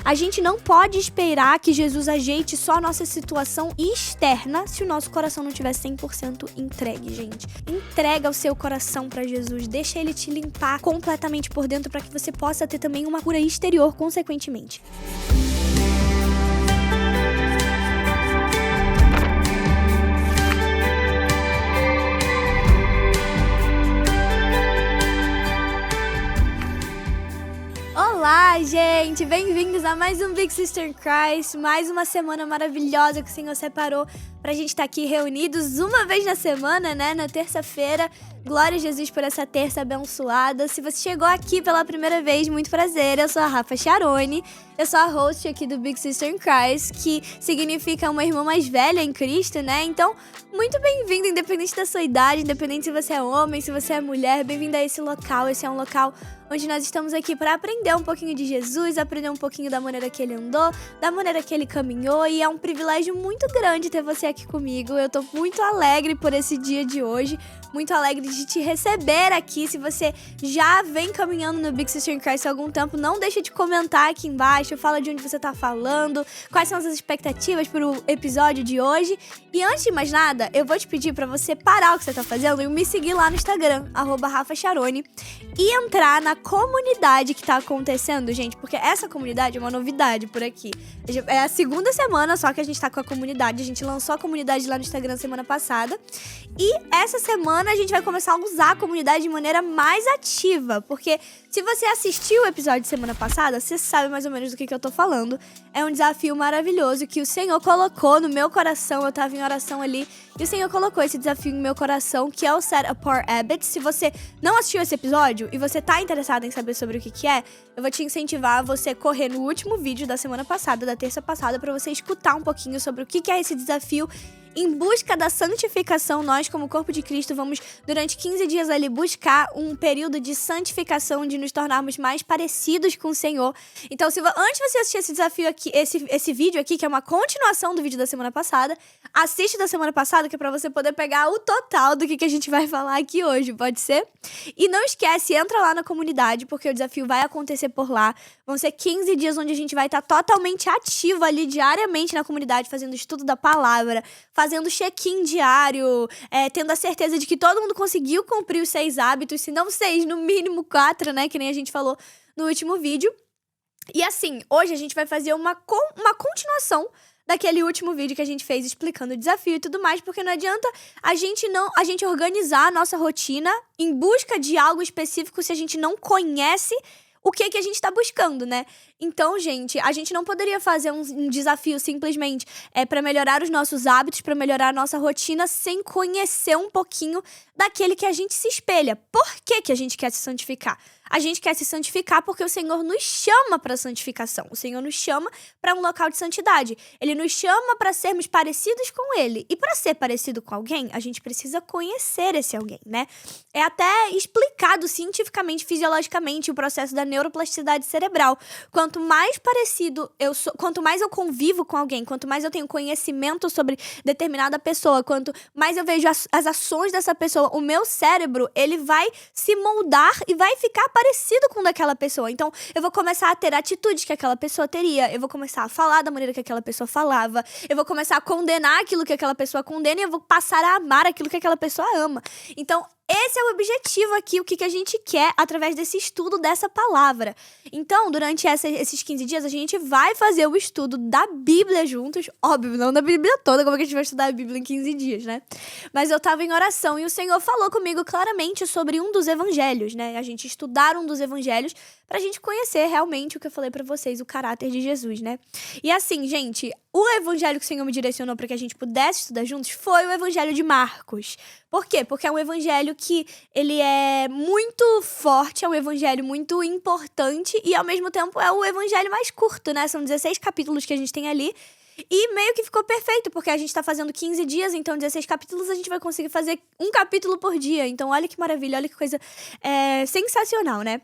A gente não pode esperar que Jesus ajeite só a nossa situação externa se o nosso coração não estiver 100% entregue, gente. Entrega o seu coração pra Jesus, deixa ele te limpar completamente por dentro para que você possa ter também uma cura exterior, consequentemente. Olá, gente! Bem-vindos a mais um Big Sister in Christ, mais uma semana maravilhosa que o Senhor separou pra gente estar aqui reunidos uma vez na semana, né? Na terça-feira. Glória a Jesus por essa terça abençoada. Se você chegou aqui pela primeira vez, muito prazer. Eu sou a Rafa Charone. Eu sou a host aqui do Big Sister in Christ, que significa uma irmã mais velha em Cristo, né? Então, muito bem-vindo, independente da sua idade, independente se você é homem, se você é mulher, bem-vindo a esse local. Esse é um local onde nós estamos aqui para aprender um pouquinho de Jesus, aprender um pouquinho da maneira que ele andou, da maneira que ele caminhou, e é um privilégio muito grande ter você aqui comigo. Eu tô muito alegre por esse dia de hoje, muito alegre de te receber aqui. Se você já vem caminhando no Big Sister in Christ há algum tempo, não deixa de comentar aqui embaixo, fala de onde você tá falando, quais são as expectativas pro episódio de hoje. E antes de mais nada, eu vou te pedir pra você parar o que você tá fazendo e me seguir lá no Instagram, @RafaCharone, e entrar na comunidade que tá acontecendo, gente, porque essa comunidade é uma novidade por aqui. É a segunda semana só que a gente tá com a comunidade, a gente lançou a comunidade lá no Instagram semana passada, e essa semana a gente vai começar a usar a comunidade de maneira mais ativa, porque se você assistiu o episódio de semana passada, você sabe mais ou menos do que eu tô falando. É um desafio maravilhoso que o Senhor colocou no meu coração. Eu tava em oração ali e o Senhor colocou esse desafio no meu coração, que é o Set Apart Habits. Se você não assistiu esse episódio e você tá interessado em saber sobre o que é, eu vou te incentivar a você correr no último vídeo da semana passada, da terça passada, pra você escutar um pouquinho sobre o que é esse desafio. Em busca da santificação, nós, como corpo de Cristo, vamos, durante 15 dias ali, buscar um período de santificação, de nos tornarmos mais parecidos com o Senhor. Então, antes de você assistir esse desafio aqui, esse vídeo aqui, que é uma continuação do vídeo da semana passada, assiste da semana passada, que é pra você poder pegar o total do que a gente vai falar aqui hoje, pode ser? E não esquece, entra lá na comunidade, porque o desafio vai acontecer por lá. Vão ser 15 dias onde a gente vai estar totalmente ativo ali, diariamente na comunidade, fazendo estudo da palavra, fazendo check-in diário, tendo a certeza de que todo mundo conseguiu cumprir os 6 hábitos, se não 6, no mínimo 4, né? Que nem a gente falou no último vídeo. E assim, hoje a gente vai fazer uma continuação daquele último vídeo que a gente fez explicando o desafio e tudo mais, porque não adianta a gente organizar a nossa rotina em busca de algo específico se a gente não conhece o que a gente tá buscando, né? Então, gente, a gente não poderia fazer um desafio simplesmente pra melhorar os nossos hábitos, pra melhorar a nossa rotina, sem conhecer um pouquinho daquele que a gente se espelha. Por que a gente quer se santificar? A gente quer se santificar porque o Senhor nos chama para santificação. O Senhor nos chama para um local de santidade. Ele nos chama para sermos parecidos com Ele. E para ser parecido com alguém, a gente precisa conhecer esse alguém, né? É até explicado cientificamente, fisiologicamente, o processo da neuroplasticidade cerebral. Quanto mais parecido eu sou, quanto mais eu convivo com alguém, quanto mais eu tenho conhecimento sobre determinada pessoa, quanto mais eu vejo as ações dessa pessoa, o meu cérebro, ele vai se moldar e vai ficar parecido com o daquela pessoa. Então, eu vou começar a ter atitudes que aquela pessoa teria, eu vou começar a falar da maneira que aquela pessoa falava, eu vou começar a condenar aquilo que aquela pessoa condena e eu vou passar a amar aquilo que aquela pessoa ama. Então, esse é o objetivo aqui, o que a gente quer através desse estudo dessa palavra. Então, durante esses 15 dias, a gente vai fazer o estudo da Bíblia juntos. Óbvio, não da Bíblia toda, como é que a gente vai estudar a Bíblia em 15 dias, né? Mas eu tava em oração e o Senhor falou comigo claramente sobre um dos evangelhos, né? A gente estudar um dos evangelhos pra gente conhecer realmente o que eu falei pra vocês, o caráter de Jesus, né? E assim, gente, o evangelho que o Senhor me direcionou pra que a gente pudesse estudar juntos foi o evangelho de Marcos. Por quê? Porque é um evangelho que ele é muito forte, é um evangelho muito importante e, ao mesmo tempo, é o evangelho mais curto, né? São 16 capítulos que a gente tem ali e meio que ficou perfeito, porque a gente tá fazendo 15 dias, então 16 capítulos a gente vai conseguir fazer um capítulo por dia. Então, olha que maravilha, olha que coisa sensacional, né?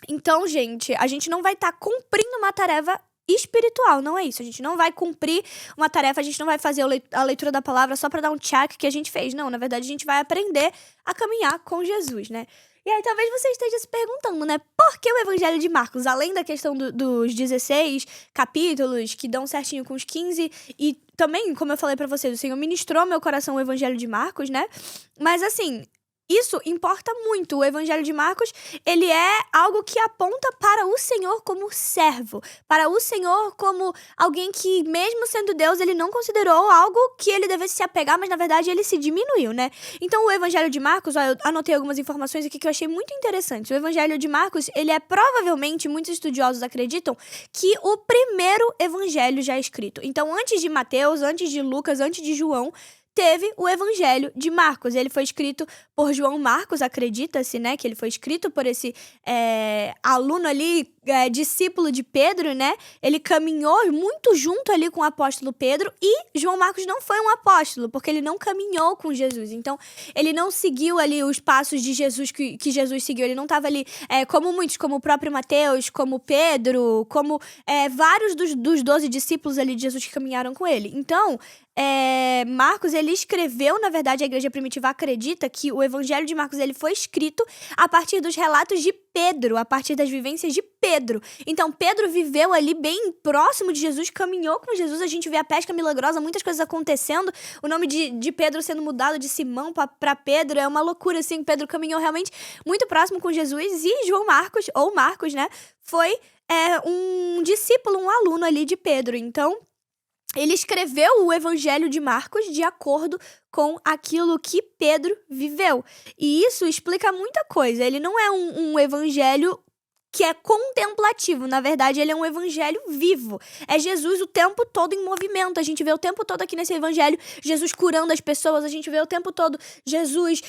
Então, gente, a gente não vai estar cumprindo uma tarefa espiritual, não é isso. A gente não vai cumprir uma tarefa, a gente não vai fazer a leitura da palavra só pra dar um check que a gente fez. Não, na verdade, a gente vai aprender a caminhar com Jesus, né? E aí talvez você esteja se perguntando, né? Por que o Evangelho de Marcos? Além da questão dos 16 capítulos, que dão certinho com os 15, e também, como eu falei pra vocês, o Senhor ministrou ao meu coração o Evangelho de Marcos, né? Mas assim, isso importa muito. O Evangelho de Marcos, ele é algo que aponta para o Senhor como servo, para o Senhor como alguém que, mesmo sendo Deus, ele não considerou algo que ele devesse se apegar, mas na verdade ele se diminuiu, né? Então o Evangelho de Marcos, ó, eu anotei algumas informações aqui que eu achei muito interessantes. O Evangelho de Marcos, ele é provavelmente, muitos estudiosos acreditam, que o primeiro evangelho já escrito. Então antes de Mateus, antes de Lucas, antes de João, teve o Evangelho de Marcos. Ele foi escrito por João Marcos, acredita-se, né? Que ele foi escrito por esse aluno ali, discípulo de Pedro, né? Ele caminhou muito junto ali com o apóstolo Pedro, e João Marcos não foi um apóstolo, porque ele não caminhou com Jesus. Então, ele não seguiu ali os passos de Jesus que Jesus seguiu. Ele não estava ali, como muitos, como o próprio Mateus, como Pedro, como vários dos 12 discípulos ali de Jesus que caminharam com ele. Então, Marcos, ele escreveu, na verdade, a igreja primitiva acredita que o Evangelho de Marcos, ele foi escrito a partir dos relatos de Pedro, a partir das vivências de Pedro. Então, Pedro viveu ali bem próximo de Jesus, caminhou com Jesus, a gente vê a pesca milagrosa, muitas coisas acontecendo, o nome de Pedro sendo mudado de Simão para Pedro, é uma loucura, assim. Pedro caminhou realmente muito próximo com Jesus, e João Marcos, ou Marcos, né, foi um discípulo, um aluno ali de Pedro. Então, ele escreveu o Evangelho de Marcos de acordo com aquilo que Pedro viveu. E isso explica muita coisa. Ele não é um evangelho que é contemplativo. Na verdade, ele é um evangelho vivo. É Jesus o tempo todo em movimento. A gente vê o tempo todo aqui nesse evangelho Jesus curando as pessoas. A gente vê o tempo todo Jesus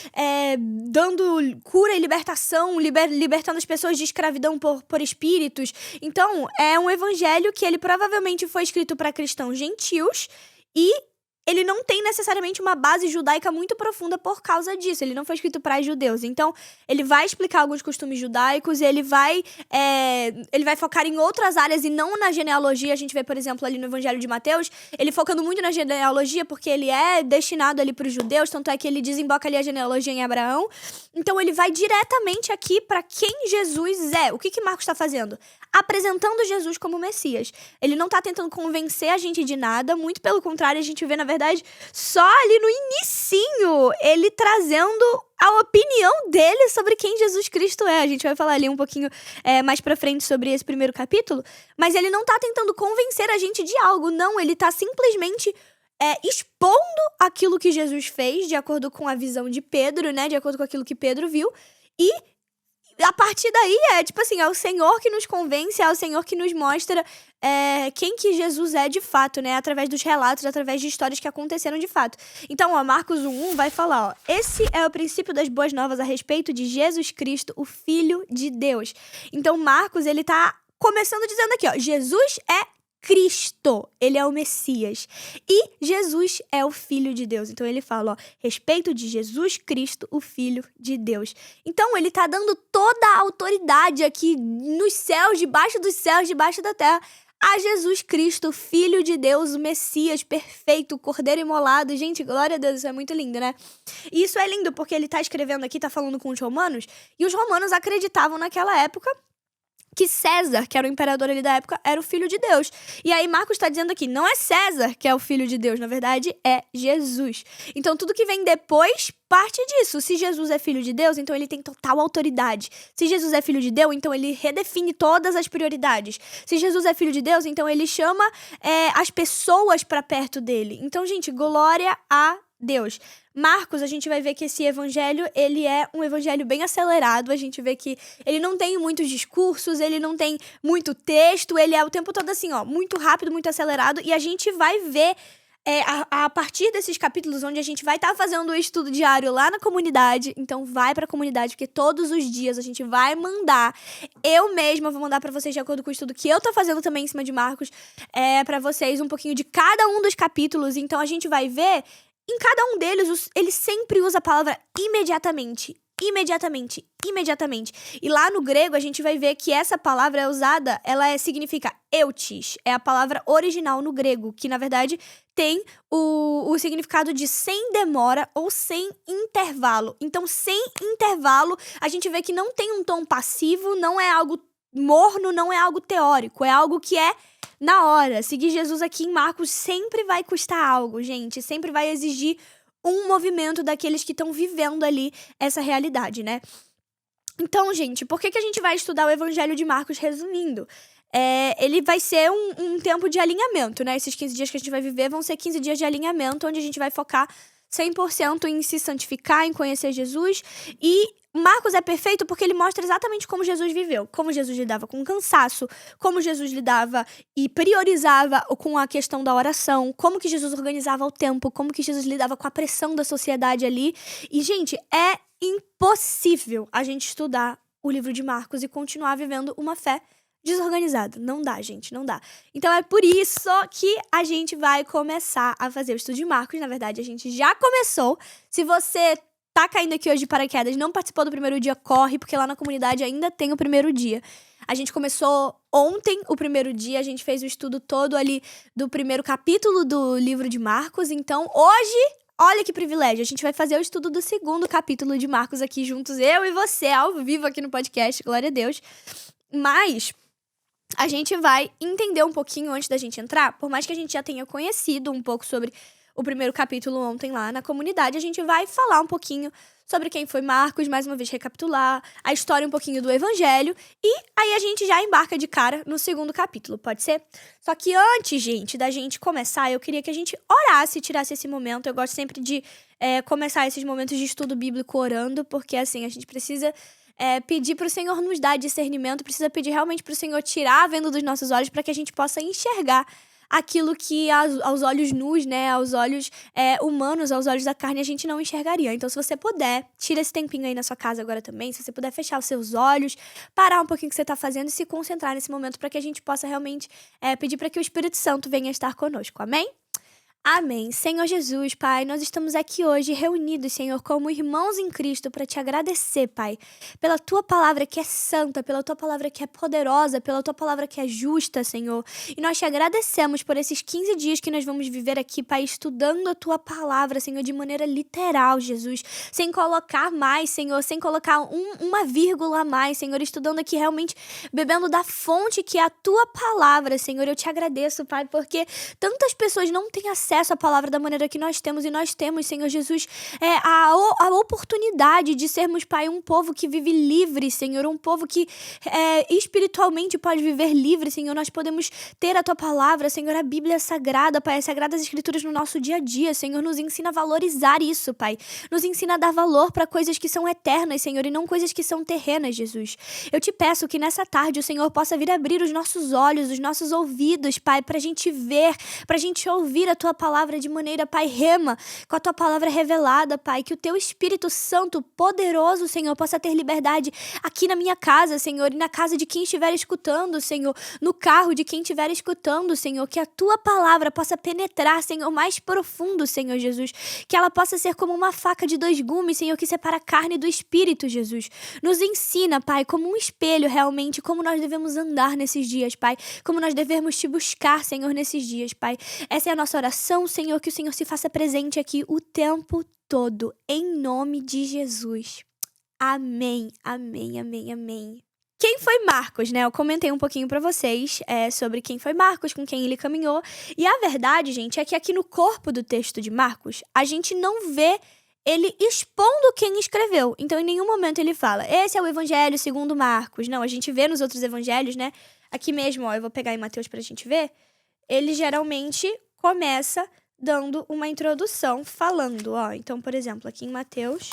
dando cura e libertação, libertando as pessoas de escravidão por espíritos. Então, é um evangelho que ele provavelmente foi escrito para cristãos gentios, e ele não tem necessariamente uma base judaica muito profunda por causa disso. Ele não foi escrito para judeus. Então, ele vai explicar alguns costumes judaicos, ele vai focar em outras áreas e não na genealogia. A gente vê, por exemplo, ali no Evangelho de Mateus, ele focando muito na genealogia porque ele é destinado ali para os judeus, tanto é que ele desemboca ali a genealogia em Abraão. Então, ele vai diretamente aqui para quem Jesus é. O que Marcos está fazendo? Apresentando Jesus como Messias. Ele não está tentando convencer a gente de nada, muito pelo contrário, a gente vê, na verdade, só ali no inicinho, ele trazendo a opinião dele sobre quem Jesus Cristo é. A gente vai falar ali um pouquinho mais pra frente sobre esse primeiro capítulo, mas ele não tá tentando convencer a gente de algo, não, ele tá simplesmente expondo aquilo que Jesus fez, de acordo com a visão de Pedro, né, de acordo com aquilo que Pedro viu, e a partir daí é o Senhor que nos convence, é o Senhor que nos mostra quem que Jesus é de fato, né? Através dos relatos, através de histórias que aconteceram de fato. Então, ó, Marcos 1:1 vai falar, ó, esse é o princípio das boas novas a respeito de Jesus Cristo, o Filho de Deus. Então, Marcos, ele tá começando dizendo aqui, ó, Jesus é Cristo, ele é o Messias, e Jesus é o Filho de Deus. Então ele fala, ó, respeito de Jesus Cristo, o Filho de Deus. Então ele tá dando toda a autoridade aqui nos céus, debaixo dos céus, debaixo da terra, a Jesus Cristo, Filho de Deus, o Messias perfeito, o Cordeiro imolado. Gente, glória a Deus, isso é muito lindo, né? E isso é lindo porque ele tá escrevendo aqui, tá falando com os romanos, e os romanos acreditavam naquela época que César, que era o imperador ali da época, era o Filho de Deus. E aí Marcos está dizendo aqui, não é César que é o Filho de Deus, na verdade é Jesus. Então tudo que vem depois parte disso. Se Jesus é Filho de Deus, então ele tem total autoridade. Se Jesus é Filho de Deus, então ele redefine todas as prioridades. Se Jesus é Filho de Deus, então ele chama as pessoas para perto dele. Então, gente, glória a Deus. Marcos, a gente vai ver que esse evangelho, ele é um evangelho bem acelerado, a gente vê que ele não tem muitos discursos, ele não tem muito texto, ele é o tempo todo assim, ó, muito rápido, muito acelerado, e a gente vai ver a partir desses capítulos onde a gente vai estar fazendo o estudo diário lá na comunidade. Então vai pra comunidade, porque todos os dias a gente vai mandar, eu mesma vou mandar pra vocês de acordo com o estudo que eu tô fazendo também em cima de Marcos, pra vocês um pouquinho de cada um dos capítulos. Então a gente vai ver, em cada um deles, ele sempre usa a palavra imediatamente. imediatamente. E lá no grego a gente vai ver que essa palavra é usada, significa eutis. É a palavra original no grego, que na verdade tem o significado de sem demora ou sem intervalo. Então, sem intervalo, a gente vê que não tem um tom passivo, não é algo morno, não é algo teórico, é algo que é na hora. Seguir Jesus aqui em Marcos sempre vai custar algo, gente. Sempre vai exigir um movimento daqueles que estão vivendo ali essa realidade, né? Então, gente, por que a gente vai estudar o Evangelho de Marcos resumindo? Ele vai ser um tempo de alinhamento, né? Esses 15 dias que a gente vai viver vão ser 15 dias de alinhamento, onde a gente vai focar 100% em se santificar, em conhecer Jesus. E Marcos é perfeito porque ele mostra exatamente como Jesus viveu. Como Jesus lidava com o cansaço, como Jesus lidava e priorizava com a questão da oração, como que Jesus organizava o tempo, como que Jesus lidava com a pressão da sociedade ali. E, gente, é impossível a gente estudar o livro de Marcos e continuar vivendo uma fé desorganizada. Não dá, gente, não dá. Então é por isso que a gente vai começar a fazer o estudo de Marcos. Na verdade, a gente já começou. Se você tá caindo aqui hoje de paraquedas, não participou do primeiro dia, corre, porque lá na comunidade ainda tem o primeiro dia. A gente começou ontem o primeiro dia, a gente fez o estudo todo ali do primeiro capítulo do livro de Marcos. Então, hoje, olha que privilégio, a gente vai fazer o estudo do segundo capítulo de Marcos aqui juntos, eu e você, ao vivo aqui no podcast, glória a Deus. Mas a gente vai entender um pouquinho antes da gente entrar, por mais que a gente já tenha conhecido um pouco sobre o primeiro capítulo ontem lá na comunidade, a gente vai falar um pouquinho sobre quem foi Marcos, mais uma vez recapitular a história um pouquinho do Evangelho, e aí a gente já embarca de cara no segundo capítulo, pode ser? Só que antes, gente, da gente começar, eu queria que a gente orasse e tirasse esse momento. Eu gosto sempre de começar esses momentos de estudo bíblico orando, porque assim, a gente precisa pedir pro Senhor nos dar discernimento, precisa pedir realmente pro Senhor tirar a venda dos nossos olhos para que a gente possa enxergar aquilo que aos olhos nus, né, aos olhos humanos, aos olhos da carne, a gente não enxergaria. Então, se você puder, tira esse tempinho aí na sua casa agora também, se você puder fechar os seus olhos, parar um pouquinho o que você tá fazendo e se concentrar nesse momento para que a gente possa realmente pedir para que o Espírito Santo venha estar conosco. Amém? Amém. Senhor Jesus, Pai, nós estamos aqui hoje reunidos, Senhor, como irmãos em Cristo para te agradecer, Pai, pela Tua palavra que é santa, pela Tua palavra que é poderosa, pela Tua palavra que é justa, Senhor. E nós te agradecemos por esses 15 dias que nós vamos viver aqui, Pai, estudando a Tua palavra, Senhor, de maneira literal, Jesus, sem colocar mais, Senhor, sem colocar uma vírgula a mais, Senhor, estudando aqui realmente, bebendo da fonte que é a Tua palavra, Senhor. Eu te agradeço, Pai, porque tantas pessoas não têm acesso à palavra da maneira que nós temos, e nós temos, Senhor Jesus, a oportunidade de sermos, Pai, um povo que vive livre, Senhor, um povo que espiritualmente pode viver livre, Senhor. Nós podemos ter a Tua palavra, Senhor, a Bíblia sagrada, Pai, as sagradas escrituras no nosso dia a dia, Senhor. Nos ensina a valorizar isso, Pai. Nos ensina a dar valor para coisas que são eternas, Senhor, e não coisas que são terrenas, Jesus. Eu te peço que nessa tarde o Senhor possa vir abrir os nossos olhos, os nossos ouvidos, Pai, pra gente ver, pra gente ouvir a Tua palavra de maneira, Pai, rema, com a Tua palavra revelada, Pai, que o Teu Espírito Santo poderoso, Senhor, possa ter liberdade aqui na minha casa, Senhor, e na casa de quem estiver escutando, Senhor, no carro de quem estiver escutando, Senhor, que a Tua palavra possa penetrar, Senhor, mais profundo, Senhor Jesus, que ela possa ser como uma faca de 2 gumes, Senhor, que separa a carne do Espírito, Jesus. Nos ensina, Pai, como um espelho realmente, como nós devemos andar nesses dias, Pai, como nós devemos Te buscar, Senhor, nesses dias, Pai. Essa é a nossa oração, Senhor, que o Senhor se faça presente aqui o tempo todo, em nome de Jesus. Amém, amém, amém, amém. Quem foi Marcos, né? Eu comentei um pouquinho pra vocês sobre quem foi Marcos, com quem ele caminhou. E a verdade, gente, é que aqui no corpo do texto de Marcos, a gente não vê ele expondo quem escreveu. Então, em nenhum momento ele fala, esse é o evangelho segundo Marcos. Não, a gente vê nos outros evangelhos, né? Aqui mesmo, ó, eu vou pegar em Mateus pra gente ver. Ele geralmente começa dando uma introdução, falando, ó. Então, por exemplo, aqui em Mateus,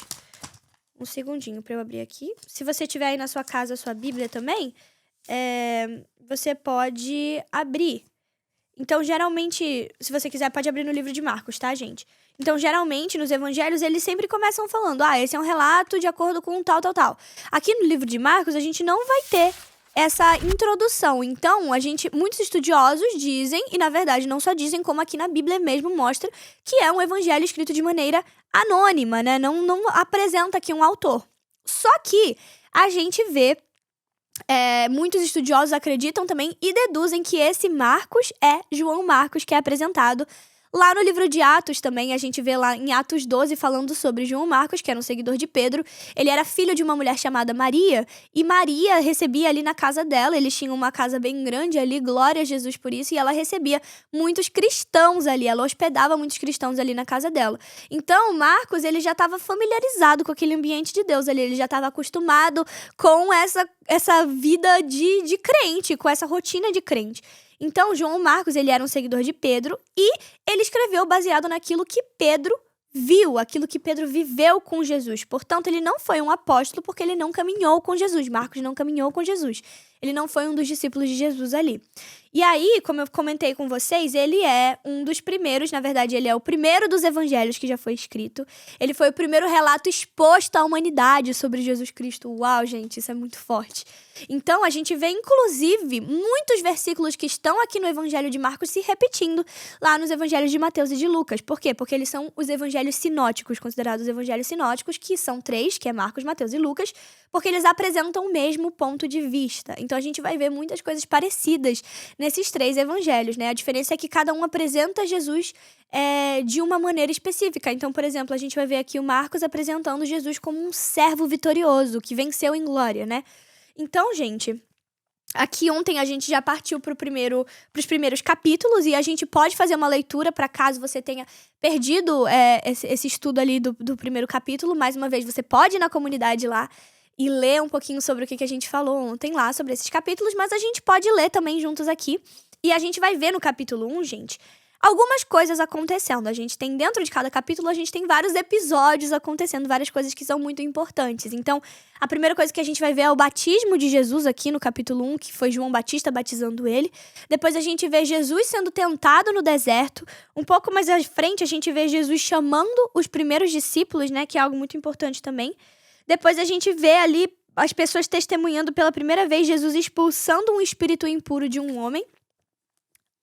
um segundinho pra eu abrir aqui. Se você tiver aí na sua casa a sua Bíblia também, você pode abrir. Então, geralmente, se você quiser, pode abrir no livro de Marcos, tá, gente? Então, geralmente, nos evangelhos, eles sempre começam falando, esse é um relato de acordo com tal, tal, tal. Aqui no livro de Marcos, a gente não vai ter essa introdução. Então, muitos estudiosos dizem, e na verdade não só dizem, como aqui na Bíblia mesmo mostra, que é um evangelho escrito de maneira anônima, né? Não apresenta aqui um autor. Só que a gente vê, muitos estudiosos acreditam também e deduzem que esse Marcos é João Marcos, que é apresentado lá no livro de Atos também. A gente vê lá em Atos 12 falando sobre João Marcos, que era um seguidor de Pedro. Ele era filho de uma mulher chamada Maria, e Maria recebia ali na casa dela, eles tinham uma casa bem grande ali, glória a Jesus por isso, e ela recebia muitos cristãos ali, ela hospedava muitos cristãos ali na casa dela. Então, Marcos, ele já estava familiarizado com aquele ambiente de Deus ali, ele já estava acostumado com essa vida de crente, com essa rotina de crente. Então, João Marcos, ele era um seguidor de Pedro e ele escreveu baseado naquilo que Pedro viu, aquilo que Pedro viveu com Jesus. Portanto, ele não foi um apóstolo porque ele não caminhou com Jesus. Marcos não caminhou com Jesus. Ele não foi um dos discípulos de Jesus ali. E aí, como eu comentei com vocês, ele é um dos primeiros, na verdade, ele é o primeiro dos evangelhos que já foi escrito. Ele foi o primeiro relato exposto à humanidade sobre Jesus Cristo. Uau, gente, isso é muito forte. Então, a gente vê, inclusive, muitos versículos que estão aqui no Evangelho de Marcos se repetindo lá nos Evangelhos de Mateus e de Lucas. Por quê? Porque eles são os evangelhos sinóticos, considerados evangelhos sinóticos, que são 3, que é Marcos, Mateus e Lucas, porque eles apresentam o mesmo ponto de vista. Então, a gente vai ver muitas coisas parecidas nesses 3 evangelhos, né? A diferença é que cada um apresenta Jesus de uma maneira específica. Então, por exemplo, a gente vai ver aqui o Marcos apresentando Jesus como um servo vitorioso, que venceu em glória, né? Então, gente, aqui ontem a gente já partiu para os primeiros capítulos e a gente pode fazer uma leitura para caso você tenha perdido esse estudo ali do primeiro capítulo. Mais uma vez, você pode ir na comunidade lá e ler um pouquinho sobre o que a gente falou ontem lá sobre esses capítulos, mas a gente pode ler também juntos aqui. E a gente vai ver no capítulo 1, gente, algumas coisas acontecendo. A gente tem dentro de cada capítulo, a gente tem vários episódios acontecendo, várias coisas que são muito importantes. Então, a primeira coisa que a gente vai ver é o batismo de Jesus aqui no capítulo 1, que foi João Batista batizando ele. Depois a gente vê Jesus sendo tentado no deserto. Um pouco mais à frente, a gente vê Jesus chamando os primeiros discípulos, né, que é algo muito importante também. Depois a gente vê ali as pessoas testemunhando pela primeira vez Jesus expulsando um espírito impuro de um homem.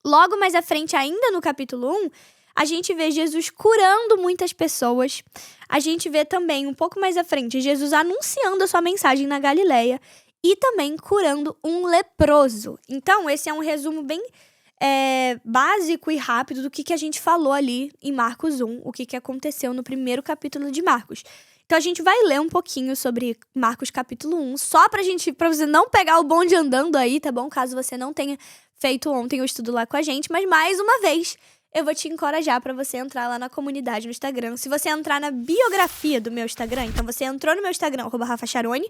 Logo mais à frente, ainda no capítulo 1, a gente vê Jesus curando muitas pessoas. A gente vê também, um pouco mais à frente, Jesus anunciando a sua mensagem na Galileia e também curando um leproso. Então, esse é um resumo bem básico e rápido do que a gente falou ali em Marcos 1, o que aconteceu no primeiro capítulo de Marcos. Então, a gente vai ler um pouquinho sobre Marcos capítulo 1, só pra você não pegar o bonde andando aí, tá bom? Caso você não tenha feito ontem o estudo lá com a gente, mas mais uma vez eu vou te encorajar para você entrar lá na comunidade no Instagram. Se você entrar na biografia do meu Instagram, então você entrou no meu Instagram, @RafaCharone,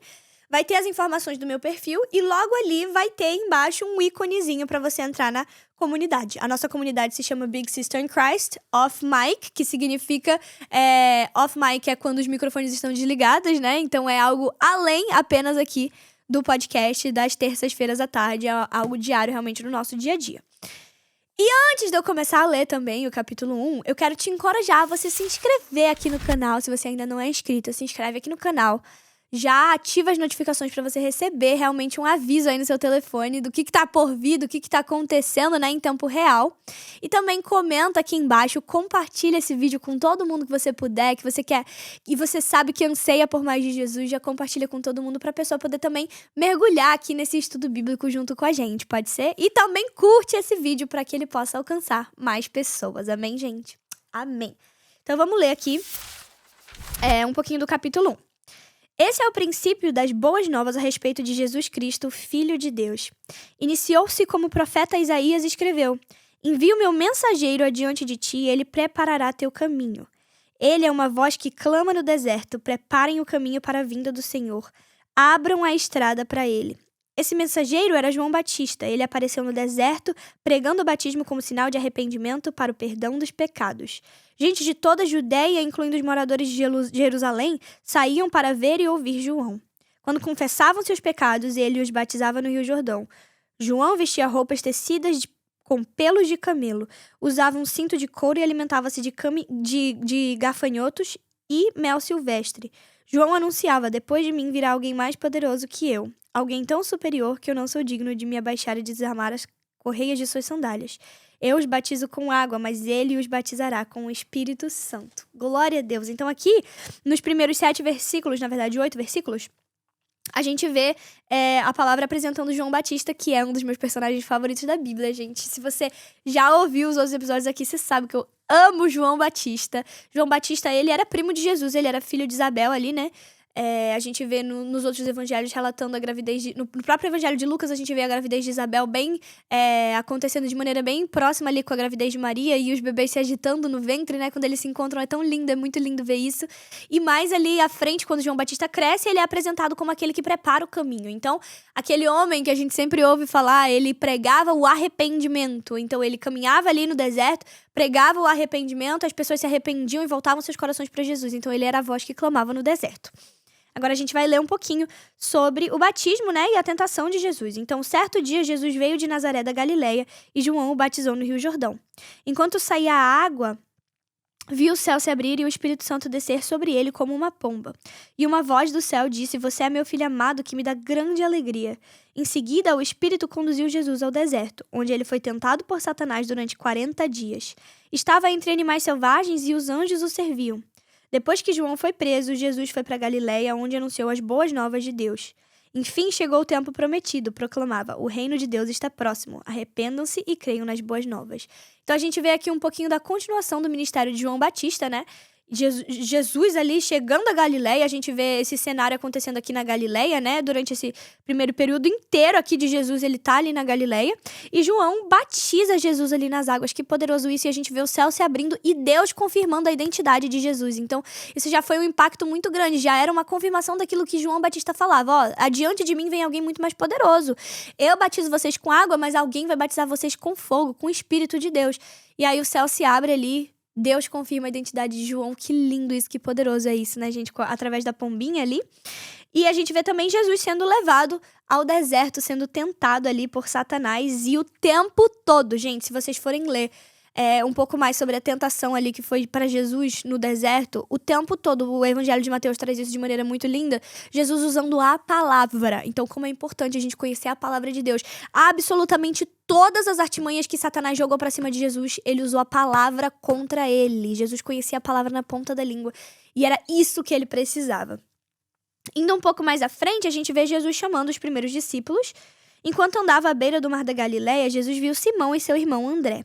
vai ter as informações do meu perfil e logo ali vai ter embaixo um íconezinho para você entrar na comunidade. A nossa comunidade se chama Big Sister in Christ, off mic, que significa off mic é quando os microfones estão desligados, né? Então é algo além apenas aqui do podcast das terças-feiras à tarde, é algo diário realmente no nosso dia a dia. E antes de eu começar a ler também o capítulo 1, eu quero te encorajar a você se inscrever aqui no canal. Se você ainda não é inscrito, se inscreve aqui no canal. Já ativa as notificações para você receber realmente um aviso aí no seu telefone do que tá por vir, do que tá acontecendo, né, em tempo real. E também comenta aqui embaixo, compartilha esse vídeo com todo mundo que você puder, que você quer e você sabe que anseia por mais de Jesus, já compartilha com todo mundo pra pessoa poder também mergulhar aqui nesse estudo bíblico junto com a gente, pode ser? E também curte esse vídeo para que ele possa alcançar mais pessoas, amém, gente? Amém. Então vamos ler aqui um pouquinho do capítulo 1. Esse é o princípio das boas novas a respeito de Jesus Cristo, Filho de Deus. Iniciou-se como o profeta Isaías escreveu: Envio meu mensageiro adiante de ti e ele preparará teu caminho. Ele é uma voz que clama no deserto: preparem o caminho para a vinda do Senhor. Abram a estrada para ele. Esse mensageiro era João Batista. Ele apareceu no deserto, pregando o batismo como sinal de arrependimento para o perdão dos pecados. Gente de toda a Judéia, incluindo os moradores de Jerusalém, saíam para ver e ouvir João. Quando confessavam seus pecados, ele os batizava no Rio Jordão. João vestia roupas tecidas com pelos de camelo, usava um cinto de couro e alimentava-se de gafanhotos e mel silvestre. João anunciava: depois de mim virá alguém mais poderoso que eu, alguém tão superior que eu não sou digno de me abaixar e desarmar as correias de suas sandálias. Eu os batizo com água, mas ele os batizará com o Espírito Santo. Glória a Deus. Então aqui, nos primeiros 7 versículos, na verdade 8 versículos, a gente vê a palavra apresentando João Batista, que é um dos meus personagens favoritos da Bíblia, gente. Se você já ouviu os outros episódios aqui, você sabe que eu amo João Batista. João Batista, ele era primo de Jesus, ele era filho de Isabel ali, né? A gente vê nos outros evangelhos relatando a gravidez no próprio evangelho de Lucas, a gente vê a gravidez de Isabel bem acontecendo de maneira bem próxima ali com a gravidez de Maria, e os bebês se agitando no ventre, né? Quando eles se encontram, é tão lindo, é muito lindo ver isso. E mais ali à frente, quando João Batista cresce, ele é apresentado como aquele que prepara o caminho. Então, aquele homem que a gente sempre ouve falar, ele pregava o arrependimento. Então, ele caminhava ali no deserto, pregava o arrependimento, as pessoas se arrependiam e voltavam seus corações para Jesus. Então, ele era a voz que clamava no deserto. Agora a gente vai ler um pouquinho sobre o batismo, né, e a tentação de Jesus. Então, certo dia, Jesus veio de Nazaré da Galileia e João o batizou no Rio Jordão. Enquanto saía a água, viu o céu se abrir e o Espírito Santo descer sobre ele como uma pomba. E uma voz do céu disse: "Você é meu filho amado, que me dá grande alegria." Em seguida, o Espírito conduziu Jesus ao deserto, onde ele foi tentado por Satanás durante 40 dias. Estava entre animais selvagens e os anjos o serviam. Depois que João foi preso, Jesus foi para Galileia, onde anunciou as boas novas de Deus. Enfim chegou o tempo prometido, proclamava: "O reino de Deus está próximo, arrependam-se e creiam nas boas novas." Então a gente vê aqui um pouquinho da continuação do ministério de João Batista, né? Jesus ali chegando a Galileia, a gente vê esse cenário acontecendo aqui na Galileia, né? Durante esse primeiro período inteiro aqui de Jesus, ele tá ali na Galileia. E João batiza Jesus ali nas águas. Que poderoso isso! E a gente vê o céu se abrindo e Deus confirmando a identidade de Jesus. Então, isso já foi um impacto muito grande. Já era uma confirmação daquilo que João Batista falava. Ó, adiante de mim vem alguém muito mais poderoso. Eu batizo vocês com água, mas alguém vai batizar vocês com fogo, com o Espírito de Deus. E aí o céu se abre ali. Deus confirma a identidade de João. Que lindo isso, que poderoso é isso, né, gente? Através da pombinha ali. E a gente vê também Jesus sendo levado ao deserto, sendo tentado ali por Satanás. E o tempo todo, gente, se vocês forem ler um pouco mais sobre a tentação ali que foi para Jesus no deserto, o tempo todo, o Evangelho de Mateus traz isso de maneira muito linda, Jesus usando a palavra. Então, como é importante a gente conhecer a palavra de Deus. Absolutamente todas as artimanhas que Satanás jogou para cima de Jesus, ele usou a palavra contra ele. Jesus conhecia a palavra na ponta da língua. E era isso que ele precisava. Indo um pouco mais à frente, a gente vê Jesus chamando os primeiros discípulos. Enquanto andava à beira do mar da Galileia, Jesus viu Simão e seu irmão André.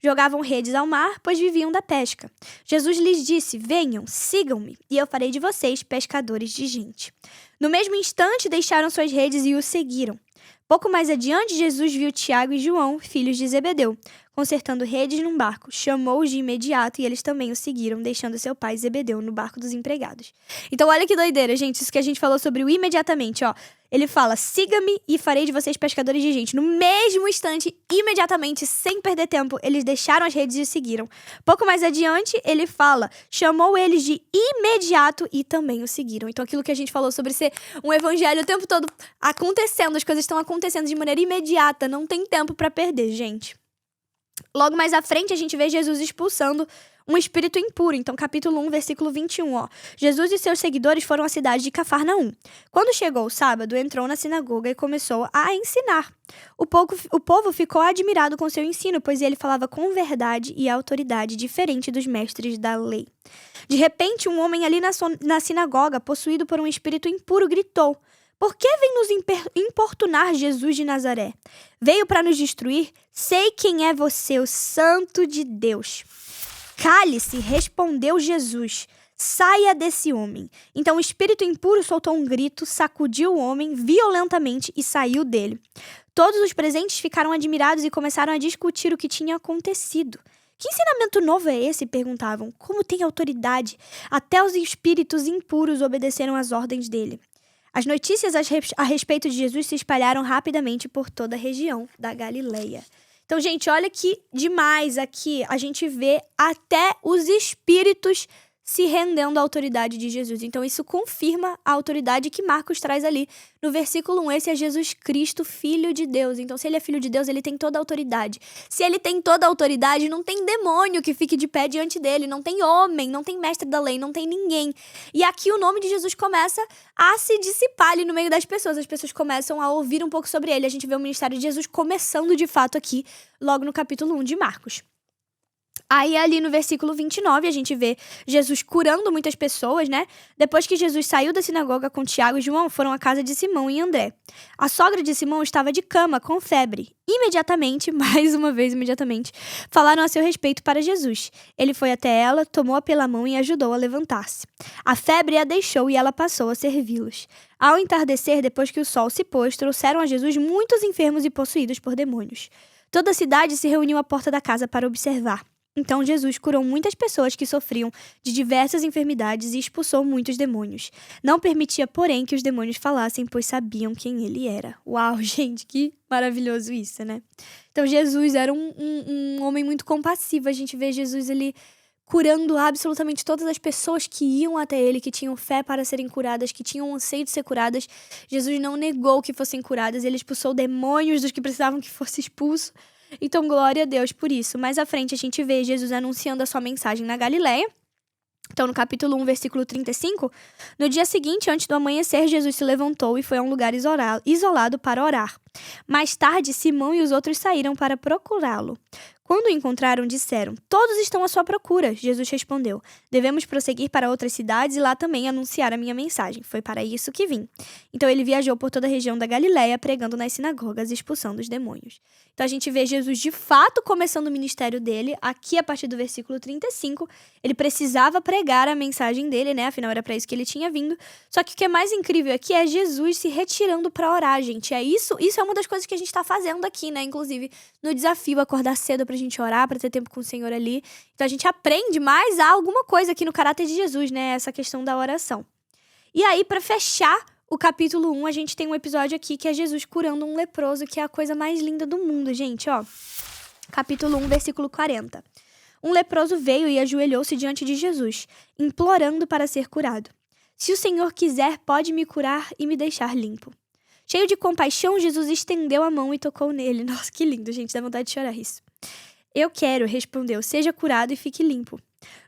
Jogavam redes ao mar, pois viviam da pesca. Jesus lhes disse: "Venham, sigam-me, e eu farei de vocês pescadores de gente." No mesmo instante, deixaram suas redes e o seguiram. Pouco mais adiante, Jesus viu Tiago e João, filhos de Zebedeu, consertando redes num barco. Chamou-os de imediato e eles também o seguiram, deixando seu pai Zebedeu no barco dos empregados. Então, olha que doideira, gente. Isso que a gente falou sobre o imediatamente, ó. Ele fala: "Siga-me e farei de vocês pescadores de gente." No mesmo instante, imediatamente, sem perder tempo, eles deixaram as redes e o seguiram. Pouco mais adiante, ele fala: chamou eles de imediato e também o seguiram. Então, aquilo que a gente falou sobre ser um evangelho o tempo todo acontecendo, as coisas estão acontecendo de maneira imediata, não tem tempo para perder, gente. Logo mais à frente, a gente vê Jesus expulsando um espírito impuro. Então, capítulo 1, versículo 21, ó. Jesus e seus seguidores foram à cidade de Cafarnaum. Quando chegou o sábado, entrou na sinagoga e começou a ensinar. O povo ficou admirado com seu ensino, pois ele falava com verdade e autoridade, diferente dos mestres da lei. De repente, um homem ali na sinagoga, possuído por um espírito impuro, gritou: "Por que vem nos importunar, Jesus de Nazaré? Veio para nos destruir? Sei quem é você, o Santo de Deus." "Cale-se", respondeu Jesus. "Saia desse homem." Então o espírito impuro soltou um grito, sacudiu o homem violentamente e saiu dele. Todos os presentes ficaram admirados e começaram a discutir o que tinha acontecido. "Que ensinamento novo é esse?" perguntavam. "Como tem autoridade? Até os espíritos impuros obedeceram às ordens dele." As notícias a respeito de Jesus se espalharam rapidamente por toda a região da Galileia. Então, gente, olha que demais aqui a gente vê até os espíritos se rendendo à autoridade de Jesus. Então isso confirma a autoridade que Marcos traz ali no versículo 1. Esse é Jesus Cristo, Filho de Deus. Então se ele é Filho de Deus, ele tem toda a autoridade. Se ele tem toda a autoridade, não tem demônio que fique de pé diante dele, não tem homem, não tem mestre da lei, não tem ninguém. E aqui o nome de Jesus começa a se dissipar ali no meio das pessoas. As pessoas começam a ouvir um pouco sobre ele. A gente vê o ministério de Jesus começando de fato aqui, logo no capítulo 1 de Marcos. Aí ali no versículo 29 a gente vê Jesus curando muitas pessoas, né? Depois que Jesus saiu da sinagoga com Tiago e João, foram à casa de Simão e André. A sogra de Simão estava de cama, com febre. Imediatamente, falaram a seu respeito para Jesus. Ele foi até ela, tomou-a pela mão e ajudou a levantar-se. A febre a deixou e ela passou a servi-los. Ao entardecer, depois que o sol se pôs, trouxeram a Jesus muitos enfermos e possuídos por demônios. Toda a cidade se reuniu à porta da casa para observar. Então Jesus curou muitas pessoas que sofriam de diversas enfermidades e expulsou muitos demônios. Não permitia, porém, que os demônios falassem, pois sabiam quem ele era. Uau, gente, que maravilhoso isso, né? Então Jesus era um homem muito compassivo. A gente vê Jesus ali curando absolutamente todas as pessoas que iam até ele, que tinham fé para serem curadas, que tinham anseio de ser curadas. Jesus não negou que fossem curadas, ele expulsou demônios dos que precisavam que fosse expulso. Então, glória a Deus por isso. Mais à frente, a gente vê Jesus anunciando a sua mensagem na Galileia. Então, no capítulo 1, versículo 35, no dia seguinte, antes do amanhecer, Jesus se levantou e foi a um lugar isolado para orar. Mais tarde, Simão e os outros saíram para procurá-lo. Quando o encontraram, disseram: "Todos estão à sua procura." Jesus respondeu: "Devemos prosseguir para outras cidades e lá também anunciar a minha mensagem. Foi para isso que vim." Então ele viajou por toda a região da Galileia, pregando nas sinagogas e expulsando os demônios. Então a gente vê Jesus de fato começando o ministério dele, aqui a partir do versículo 35. Ele precisava pregar a mensagem dele, né? Afinal era para isso que ele tinha vindo. Só que o que é mais incrível aqui é Jesus se retirando para orar, gente. Isso é uma das coisas que a gente está fazendo aqui, né? Inclusive no desafio, acordar cedo pra gente orar, pra ter tempo com o Senhor ali. Então a gente aprende mais alguma coisa aqui no caráter de Jesus, né? Essa questão da oração. E aí, pra fechar o capítulo 1, a gente tem um episódio aqui que é Jesus curando um leproso, que é a coisa mais linda do mundo, gente, ó. Capítulo 1, versículo 40. Um leproso veio e ajoelhou-se diante de Jesus, implorando para ser curado. "Se o Senhor quiser, pode me curar e me deixar limpo." Cheio de compaixão, Jesus estendeu a mão e tocou nele. Nossa, que lindo, gente, dá vontade de chorar isso. "Eu quero", respondeu, "seja curado e fique limpo."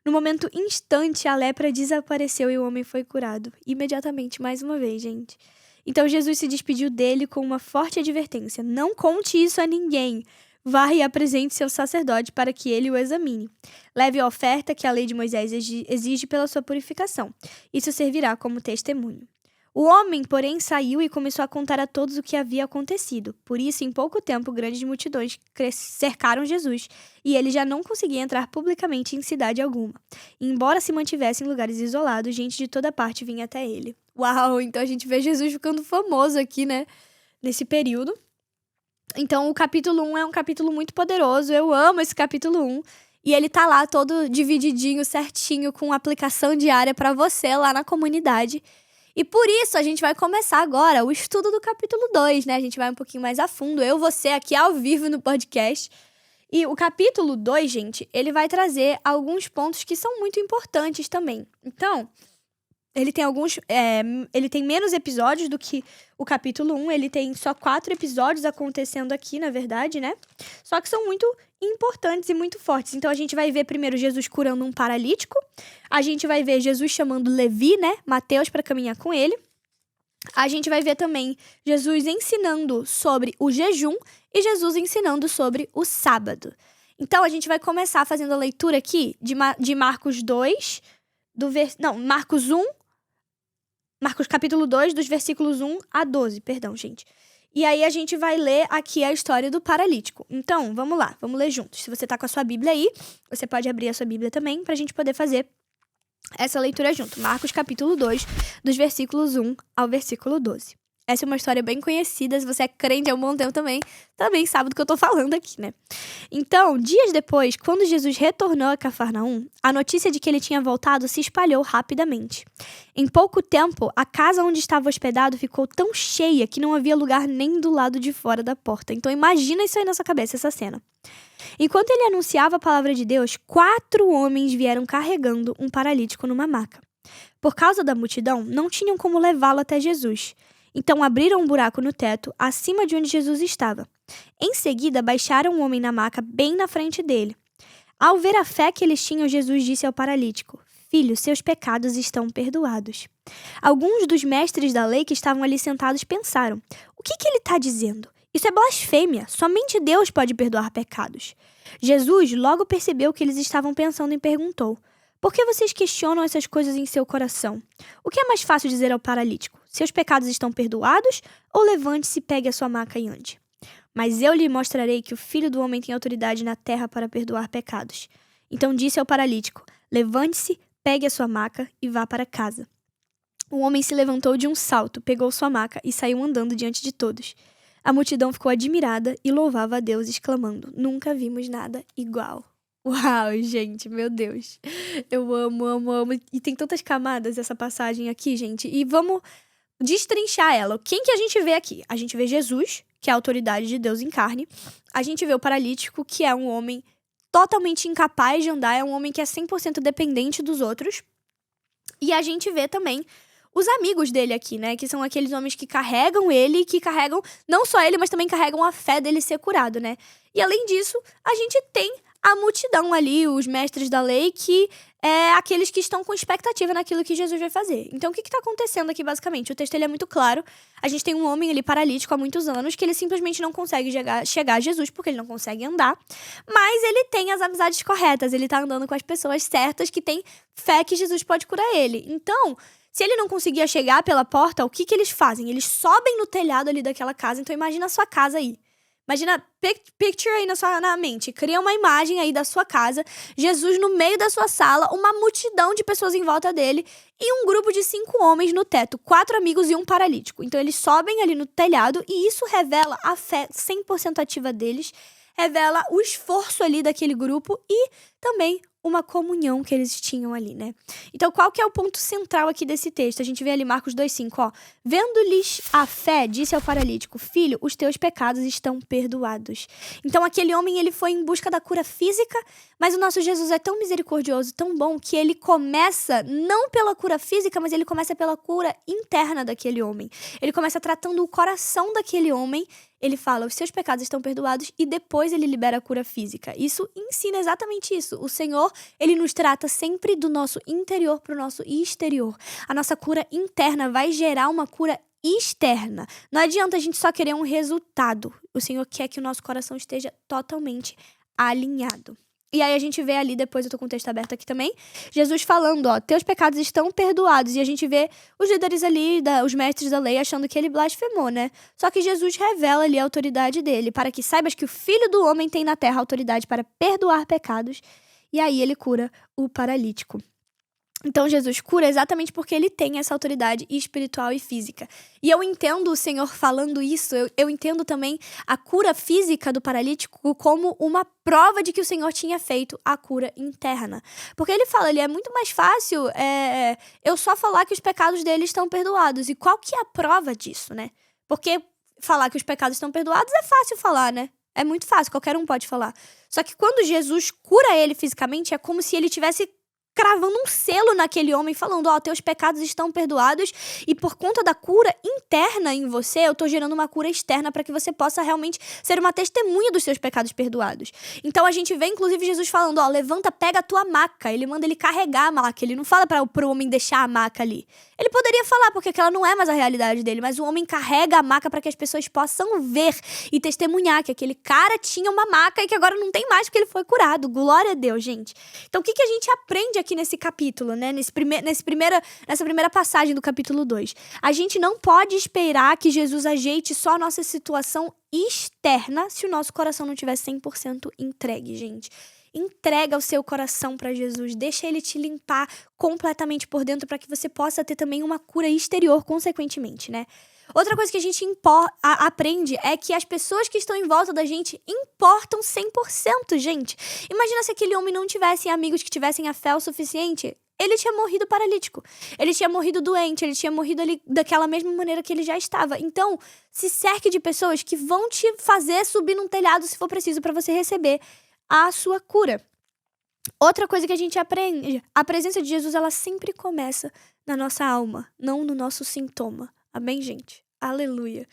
No momento instante, a lepra desapareceu e o homem foi curado. Imediatamente, mais uma vez, gente. Então Jesus se despediu dele com uma forte advertência: "Não conte isso a ninguém. Vá e apresente seu sacerdote para que ele o examine. Leve a oferta que a lei de Moisés exige pela sua purificação. Isso servirá como testemunho." O homem, porém, saiu e começou a contar a todos o que havia acontecido. Por isso, em pouco tempo, grandes multidões cercaram Jesus, e ele já não conseguia entrar publicamente em cidade alguma. E, embora se mantivesse em lugares isolados, gente de toda parte vinha até ele. Uau! Então a gente vê Jesus ficando famoso aqui, né? Nesse período. Então o capítulo 1 é um capítulo muito poderoso. Eu amo esse capítulo 1. E ele tá lá todo divididinho, certinho, com aplicação diária para você lá na comunidade. E por isso a gente vai começar agora o estudo do capítulo 2, né? A gente vai um pouquinho mais a fundo. Você aqui ao vivo no podcast. E o capítulo 2, gente, ele vai trazer alguns pontos que são muito importantes também. Então, ele tem menos episódios do que o capítulo 1. Ele tem só 4 episódios acontecendo aqui, na verdade, né? Só que são muito importantes e muito fortes. Então a gente vai ver primeiro Jesus curando um paralítico. A gente vai ver Jesus chamando Levi, né? Mateus, para caminhar com ele. A gente vai ver também Jesus ensinando sobre o jejum e Jesus ensinando sobre o sábado. Então a gente vai começar fazendo a leitura aqui de Marcos 2, Marcos capítulo 2, dos versículos 1 a 12, perdão, gente. E aí a gente vai ler aqui a história do paralítico. Então, vamos lá, vamos ler juntos. Se você tá com a sua Bíblia aí, você pode abrir a sua Bíblia também pra gente poder fazer essa leitura junto. Marcos capítulo 2, dos versículos 1 ao versículo 12. Essa é uma história bem conhecida, se você é crente há um bom tempo também sabe do que eu tô falando aqui, né? Então, dias depois, quando Jesus retornou a Cafarnaum, a notícia de que ele tinha voltado se espalhou rapidamente. Em pouco tempo, a casa onde estava hospedado ficou tão cheia que não havia lugar nem do lado de fora da porta. Então imagina isso aí na sua cabeça, essa cena. Enquanto ele anunciava a palavra de Deus, 4 homens vieram carregando um paralítico numa maca. Por causa da multidão, não tinham como levá-lo até Jesus. Então abriram um buraco no teto, acima de onde Jesus estava. Em seguida, baixaram um homem na maca bem na frente dele. Ao ver a fé que eles tinham, Jesus disse ao paralítico: "Filho, seus pecados estão perdoados." Alguns dos mestres da lei que estavam ali sentados pensaram: o que ele está dizendo? Isso é blasfêmia. Somente Deus pode perdoar pecados. Jesus logo percebeu o que eles estavam pensando e perguntou: por que vocês questionam essas coisas em seu coração? O que é mais fácil dizer ao paralítico? Seus pecados estão perdoados? Ou levante-se, pegue a sua maca e ande? Mas eu lhe mostrarei que o Filho do Homem tem autoridade na terra para perdoar pecados. Então disse ao paralítico: levante-se, pegue a sua maca e vá para casa. O homem se levantou de um salto, pegou sua maca e saiu andando diante de todos. A multidão ficou admirada e louvava a Deus, exclamando: nunca vimos nada igual. Uau, gente, meu Deus. Eu amo, amo, amo. E tem tantas camadas essa passagem aqui, gente. E vamos destrinchar ela. Quem que a gente vê aqui? A gente vê Jesus, que é a autoridade de Deus em carne. A gente vê o paralítico, que é um homem totalmente incapaz de andar. É um homem que é 100% dependente dos outros. E a gente vê também os amigos dele aqui, né? Que são aqueles homens que carregam ele, que carregam não só ele, mas também carregam a fé dele ser curado, né? E além disso, a gente tem a multidão ali, os mestres da lei, que é aqueles que estão com expectativa naquilo que Jesus vai fazer. Então, o que está acontecendo aqui, basicamente? O texto ele é muito claro. A gente tem um homem ali paralítico há muitos anos, que ele simplesmente não consegue chegar a Jesus, porque ele não consegue andar. Mas ele tem as amizades corretas, ele tá andando com as pessoas certas, que têm fé que Jesus pode curar ele. Então, se ele não conseguia chegar pela porta, o que eles fazem? Eles sobem no telhado ali daquela casa. Então, imagina a sua casa aí. Imagina, picture aí na mente, cria uma imagem aí da sua casa, Jesus no meio da sua sala, uma multidão de pessoas em volta dele e um grupo de 5 homens no teto, 4 amigos e um paralítico. Então eles sobem ali no telhado e isso revela a fé 100% ativa deles, revela o esforço ali daquele grupo e também uma comunhão que eles tinham ali, né? Então, qual que é o ponto central aqui desse texto? A gente vê ali Marcos 2,5, ó. Vendo-lhes a fé, disse ao paralítico: filho, os teus pecados estão perdoados. Então, aquele homem, ele foi em busca da cura física, mas o nosso Jesus é tão misericordioso, tão bom, que ele começa não pela cura física, mas ele começa pela cura interna daquele homem. Ele começa tratando o coração daquele homem. Ele fala, os seus pecados estão perdoados, e depois ele libera a cura física. Isso ensina exatamente isso. O Senhor, ele nos trata sempre do nosso interior para o nosso exterior. A nossa cura interna vai gerar uma cura externa. Não adianta a gente só querer um resultado. O Senhor quer que o nosso coração esteja totalmente alinhado. E aí a gente vê ali, depois eu tô com o texto aberto aqui também, Jesus falando, ó, teus pecados estão perdoados. E a gente vê os líderes ali, os mestres da lei, achando que ele blasfemou, né? Só que Jesus revela ali a autoridade dele, para que saibas que o Filho do Homem tem na terra autoridade para perdoar pecados. E aí ele cura o paralítico. Então Jesus cura exatamente porque ele tem essa autoridade espiritual e física. E eu entendo o Senhor falando isso, eu entendo também a cura física do paralítico como uma prova de que o Senhor tinha feito a cura interna. Porque ele fala, é muito mais fácil eu só falar que os pecados dele estão perdoados. E qual que é a prova disso, né? Porque falar que os pecados estão perdoados é fácil falar, né? É muito fácil, qualquer um pode falar. Só que quando Jesus cura ele fisicamente, é como se ele tivesse cravando um selo naquele homem, falando, ó, teus pecados estão perdoados, e por conta da cura interna em você, eu tô gerando uma cura externa para que você possa realmente ser uma testemunha dos seus pecados perdoados. Então a gente vê, inclusive, Jesus falando, ó, levanta, pega a tua maca. Ele manda ele carregar a maca, ele não fala pro homem deixar a maca ali. Ele poderia falar, porque aquela não é mais a realidade dele, mas o homem carrega a maca para que as pessoas possam ver e testemunhar que aquele cara tinha uma maca e que agora não tem mais porque ele foi curado. Glória a Deus, gente. Então o que a gente aprende aqui nesse capítulo, né? Nessa primeira passagem do capítulo 2? A gente não pode esperar que Jesus ajeite só a nossa situação externa se o nosso coração não estiver 100% entregue, gente. Entrega o seu coração para Jesus, deixa ele te limpar completamente por dentro para que você possa ter também uma cura exterior, consequentemente, né? Outra coisa que a gente aprende é que as pessoas que estão em volta da gente importam 100%, gente. Imagina se aquele homem não tivesse amigos que tivessem a fé o suficiente. Ele tinha morrido paralítico, ele tinha morrido doente, ele tinha morrido ali daquela mesma maneira que ele já estava. Então, se cerque de pessoas que vão te fazer subir num telhado se for preciso para você receber a sua cura. Outra coisa que a gente aprende, a presença de Jesus, ela sempre começa na nossa alma, não no nosso sintoma. Amém, gente? Aleluia.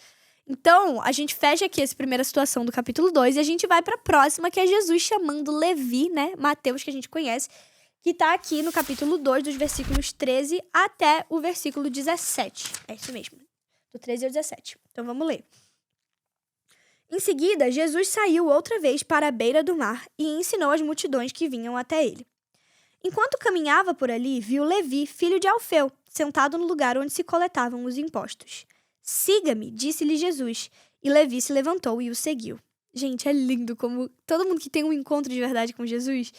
Então, a gente fecha aqui essa primeira situação do capítulo 2 e a gente vai para a próxima, que é Jesus chamando Levi, né? Mateus, que a gente conhece, que tá aqui no capítulo 2, dos versículos 13 até o versículo 17. É isso mesmo, do 13 ao 17. Então, vamos ler. Em seguida, Jesus saiu outra vez para a beira do mar e ensinou as multidões que vinham até ele. Enquanto caminhava por ali, viu Levi, filho de Alfeu, sentado no lugar onde se coletavam os impostos. Siga-me, disse-lhe Jesus, e Levi se levantou e o seguiu. Gente, é lindo como todo mundo que tem um encontro de verdade com Jesus,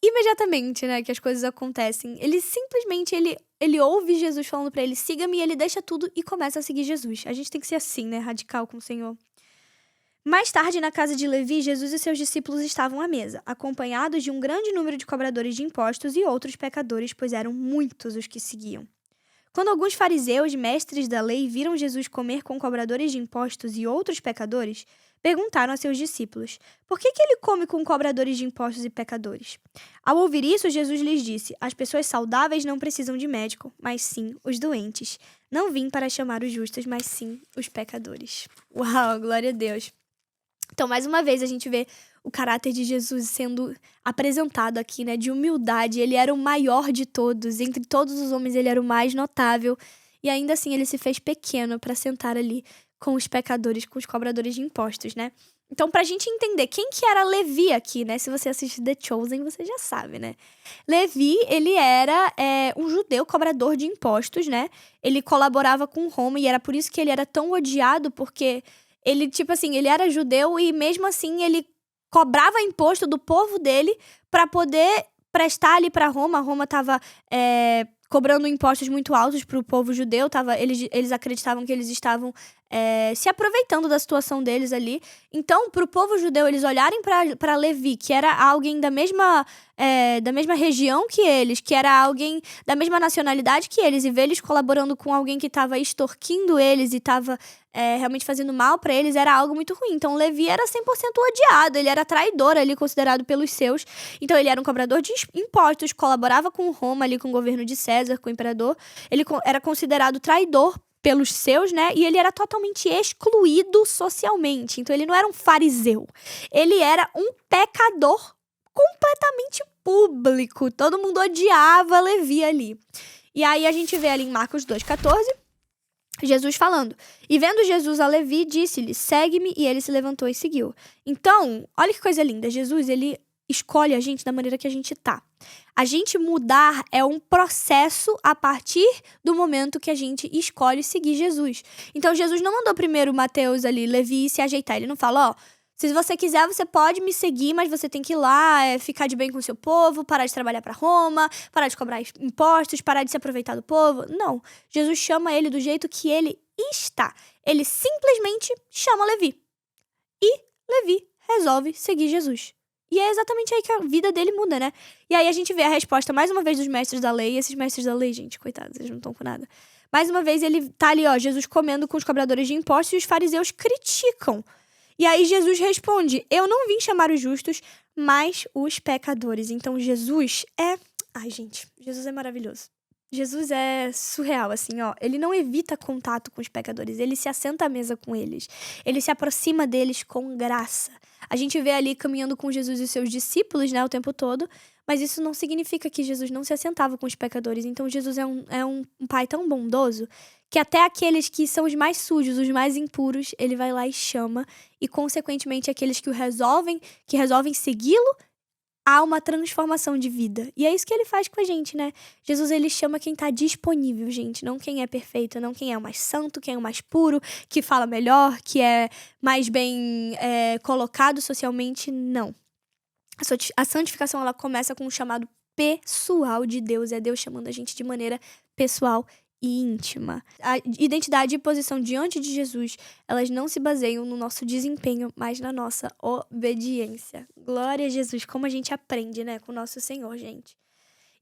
imediatamente, né, que as coisas acontecem. Ele simplesmente, ele ouve Jesus falando pra ele, siga-me, e ele deixa tudo e começa a seguir Jesus. A gente tem que ser assim, né, radical com o Senhor. Mais tarde, na casa de Levi, Jesus e seus discípulos estavam à mesa, acompanhados de um grande número de cobradores de impostos e outros pecadores, pois eram muitos os que seguiam. Quando alguns fariseus, mestres da lei, viram Jesus comer com cobradores de impostos e outros pecadores, perguntaram a seus discípulos, por que ele come com cobradores de impostos e pecadores? Ao ouvir isso, Jesus lhes disse, as pessoas saudáveis não precisam de médico, mas sim os doentes. Não vim para chamar os justos, mas sim os pecadores. Uau, glória a Deus! Então, mais uma vez, a gente vê o caráter de Jesus sendo apresentado aqui, né? De humildade. Ele era o maior de todos. Entre todos os homens, ele era o mais notável. E ainda assim, ele se fez pequeno para sentar ali com os pecadores, com os cobradores de impostos, né? Então, pra gente entender quem que era Levi aqui, né? Se você assiste The Chosen, você já sabe, né? Levi, ele era um judeu cobrador de impostos, né? Ele colaborava com Roma e era por isso que ele era tão odiado, porque ele, tipo assim, ele era judeu e mesmo assim ele cobrava imposto do povo dele para poder prestar ali para Roma. Roma estava cobrando impostos muito altos para o povo judeu. Eles acreditavam que eles estavam se aproveitando da situação deles ali. Então, para o povo judeu, eles olharem para Levi, que era alguém da mesma região que eles, que era alguém da mesma nacionalidade que eles, e ver eles colaborando com alguém que estava extorquindo eles e estava realmente fazendo mal para eles, era algo muito ruim. Então, Levi era 100% odiado, ele era traidor ali, considerado pelos seus. Então, ele era um cobrador de impostos, colaborava com Roma ali, com o governo de César, com o imperador. Ele era considerado traidor pelos seus, né? E ele era totalmente excluído socialmente. Então, ele não era um fariseu. Ele era um pecador completamente público. Todo mundo odiava Levi ali. E aí, a gente vê ali em Marcos 2,14, Jesus falando. E vendo Jesus a Levi, disse-lhe, segue-me, e ele se levantou e seguiu. Então, olha que coisa linda. Jesus, ele escolhe a gente da maneira que a gente tá. A gente mudar é um processo a partir do momento que a gente escolhe seguir Jesus. Então, Jesus não mandou primeiro Mateus ali, Levi, se ajeitar. Ele não fala, se você quiser, você pode me seguir, mas você tem que ir lá, ficar de bem com o seu povo, parar de trabalhar para Roma, parar de cobrar impostos, parar de se aproveitar do povo. Não. Jesus chama ele do jeito que ele está. Ele simplesmente chama Levi. E Levi resolve seguir Jesus. E é exatamente aí que a vida dele muda, né? E aí a gente vê a resposta, mais uma vez, dos mestres da lei. E esses mestres da lei, gente, coitados, eles não estão com nada. Mais uma vez, ele tá ali, Jesus comendo com os cobradores de impostos e os fariseus criticam. E aí Jesus responde, eu não vim chamar os justos, mas os pecadores. Então Jesus Ai, gente, Jesus é maravilhoso. Jesus é surreal, assim, ele não evita contato com os pecadores, ele se assenta à mesa com eles, ele se aproxima deles com graça. A gente vê ali caminhando com Jesus e seus discípulos, né, o tempo todo, mas isso não significa que Jesus não se assentava com os pecadores. Então Jesus é um pai tão bondoso que até aqueles que são os mais sujos, os mais impuros, ele vai lá e chama, e consequentemente aqueles que resolvem segui-lo, há uma transformação de vida. E é isso que ele faz com a gente, né? Jesus, ele chama quem tá disponível, gente. Não quem é perfeito, não quem é o mais santo, quem é o mais puro, que fala melhor, que é mais bem colocado socialmente. Não. A santificação, ela começa com um chamado pessoal de Deus. É Deus chamando a gente de maneira pessoal e íntima. A identidade e posição diante de Jesus, elas não se baseiam no nosso desempenho, mas na nossa obediência. Glória a Jesus, como a gente aprende, né, com o nosso Senhor, gente.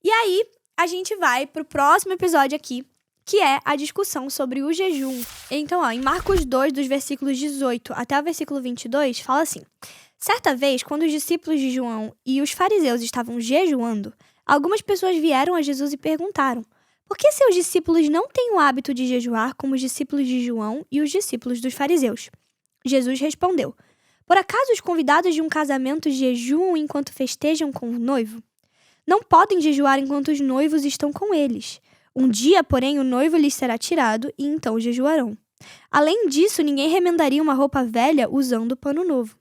E aí, a gente vai pro próximo episódio aqui, que é a discussão sobre o jejum. Então, em Marcos 2, dos versículos 18 até o versículo 22, fala assim: certa vez, quando os discípulos de João e os fariseus estavam jejuando, algumas pessoas vieram a Jesus e perguntaram: por que seus discípulos não têm o hábito de jejuar como os discípulos de João e os discípulos dos fariseus? Jesus respondeu: por acaso os convidados de um casamento jejuam enquanto festejam com o noivo? Não podem jejuar enquanto os noivos estão com eles. Um dia, porém, o noivo lhes será tirado e então jejuarão. Além disso, ninguém remendaria uma roupa velha usando pano novo.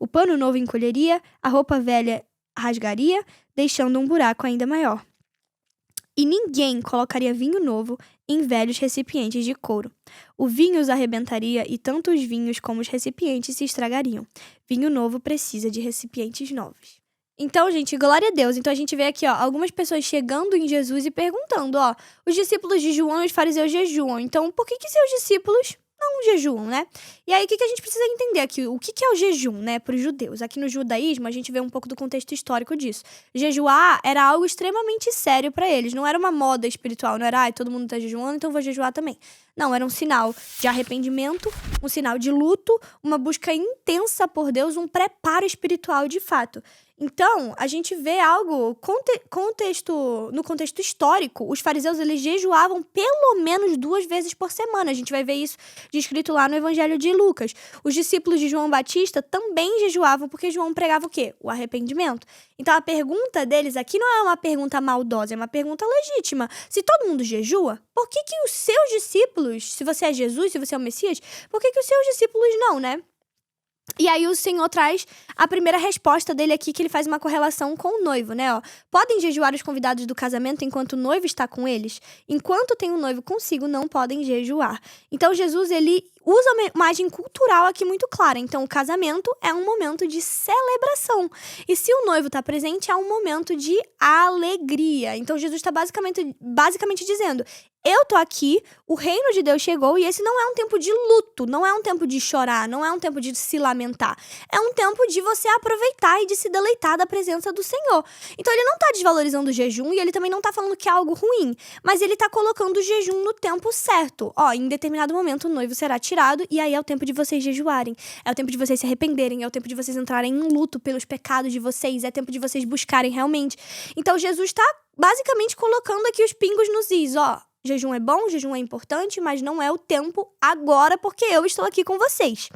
O pano novo encolheria, a roupa velha rasgaria, deixando um buraco ainda maior. E ninguém colocaria vinho novo em velhos recipientes de couro. O vinho os arrebentaria e tanto os vinhos como os recipientes se estragariam. Vinho novo precisa de recipientes novos. Então, gente, glória a Deus. Então, a gente vê aqui, algumas pessoas chegando em Jesus e perguntando, os discípulos de João e os fariseus jejuam. Então, por que seus discípulos não jejuam, né? E aí, o que a gente precisa entender aqui? O que é o jejum, né, para os judeus? Aqui no judaísmo, a gente vê um pouco do contexto histórico disso. Jejuar era algo extremamente sério para eles. Não era uma moda espiritual, não era, todo mundo tá jejuando, então vou jejuar também. Não, era um sinal de arrependimento, um sinal de luto, uma busca intensa por Deus, um preparo espiritual de fato. Então, a gente vê algo, no contexto histórico, os fariseus, eles jejuavam pelo menos 2 vezes por semana. A gente vai ver isso descrito lá no Evangelho de Lucas. Os discípulos de João Batista também jejuavam, porque João pregava o quê? O arrependimento. Então, a pergunta deles aqui não é uma pergunta maldosa, é uma pergunta legítima. Se todo mundo jejua, por que os seus discípulos, se você é Jesus, se você é o Messias, por que os seus discípulos não, né? E aí o Senhor traz a primeira resposta dele aqui, que ele faz uma correlação com o noivo, né? Podem jejuar os convidados do casamento enquanto o noivo está com eles? Enquanto tem o noivo consigo, não podem jejuar. Então Jesus, ele usa uma imagem cultural aqui muito clara. Então o casamento é um momento de celebração. E se o noivo está presente, é um momento de alegria. Então Jesus está basicamente dizendo: eu tô aqui, o reino de Deus chegou e esse não é um tempo de luto, não é um tempo de chorar, não é um tempo de se lamentar. É um tempo de você aproveitar e de se deleitar da presença do Senhor. Então ele não tá desvalorizando o jejum e ele também não tá falando que é algo ruim, mas ele tá colocando o jejum no tempo certo. Em determinado momento o noivo será tirado e aí é o tempo de vocês jejuarem, é o tempo de vocês se arrependerem, é o tempo de vocês entrarem em luto pelos pecados de vocês, é tempo de vocês buscarem realmente. Então Jesus tá basicamente colocando aqui os pingos nos is, jejum é bom, jejum é importante, mas não é o tempo agora, porque eu estou aqui com vocês.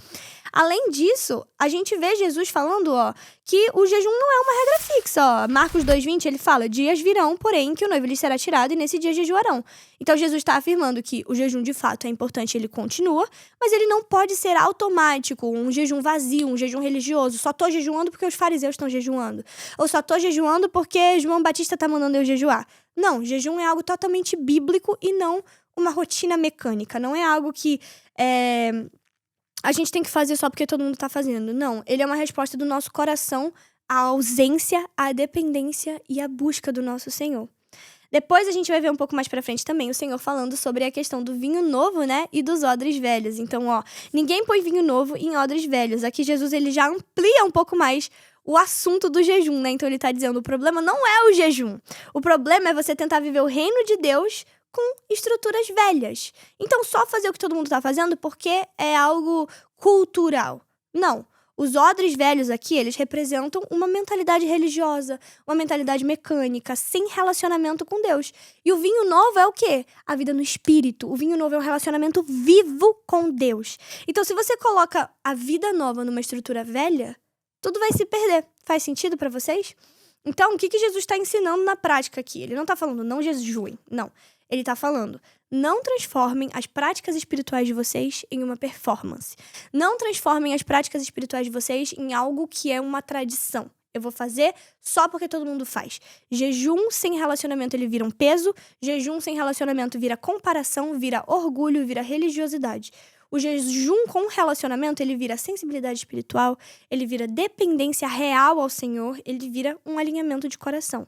Além disso, a gente vê Jesus falando, que o jejum não é uma regra fixa, Marcos 2,20, ele fala: dias virão, porém, que o noivo lhes será tirado e nesse dia jejuarão. Então, Jesus está afirmando que o jejum, de fato, é importante, ele continua, mas ele não pode ser automático, um jejum vazio, um jejum religioso. Só tô jejuando porque os fariseus estão jejuando. Ou só tô jejuando porque João Batista está mandando eu jejuar. Não, jejum é algo totalmente bíblico e não uma rotina mecânica. Não é algo que a gente tem que fazer só porque todo mundo tá fazendo. Não, ele é uma resposta do nosso coração à ausência, à dependência e à busca do nosso Senhor. Depois a gente vai ver um pouco mais pra frente também o Senhor falando sobre a questão do vinho novo, né, e dos odres velhos. Então, ninguém põe vinho novo em odres velhos. Aqui Jesus, ele já amplia um pouco mais o assunto do jejum, né? Então ele tá dizendo, o problema não é o jejum. O problema é você tentar viver o reino de Deus com estruturas velhas. Então só fazer o que todo mundo tá fazendo porque é algo cultural. Não. Os odres velhos aqui, eles representam uma mentalidade religiosa, uma mentalidade mecânica, sem relacionamento com Deus. E o vinho novo é o quê? A vida no espírito. O vinho novo é um relacionamento vivo com Deus. Então se você coloca a vida nova numa estrutura velha, tudo vai se perder. Faz sentido pra vocês? Então, o que Jesus está ensinando na prática aqui? Ele não tá falando, não jejuem. Não. Ele tá falando, não transformem as práticas espirituais de vocês em uma performance. Não transformem as práticas espirituais de vocês em algo que é uma tradição. Eu vou fazer só porque todo mundo faz. Jejum sem relacionamento, ele vira um peso. Jejum sem relacionamento vira comparação, vira orgulho, vira religiosidade. O jejum com relacionamento, ele vira sensibilidade espiritual, ele vira dependência real ao Senhor, ele vira um alinhamento de coração.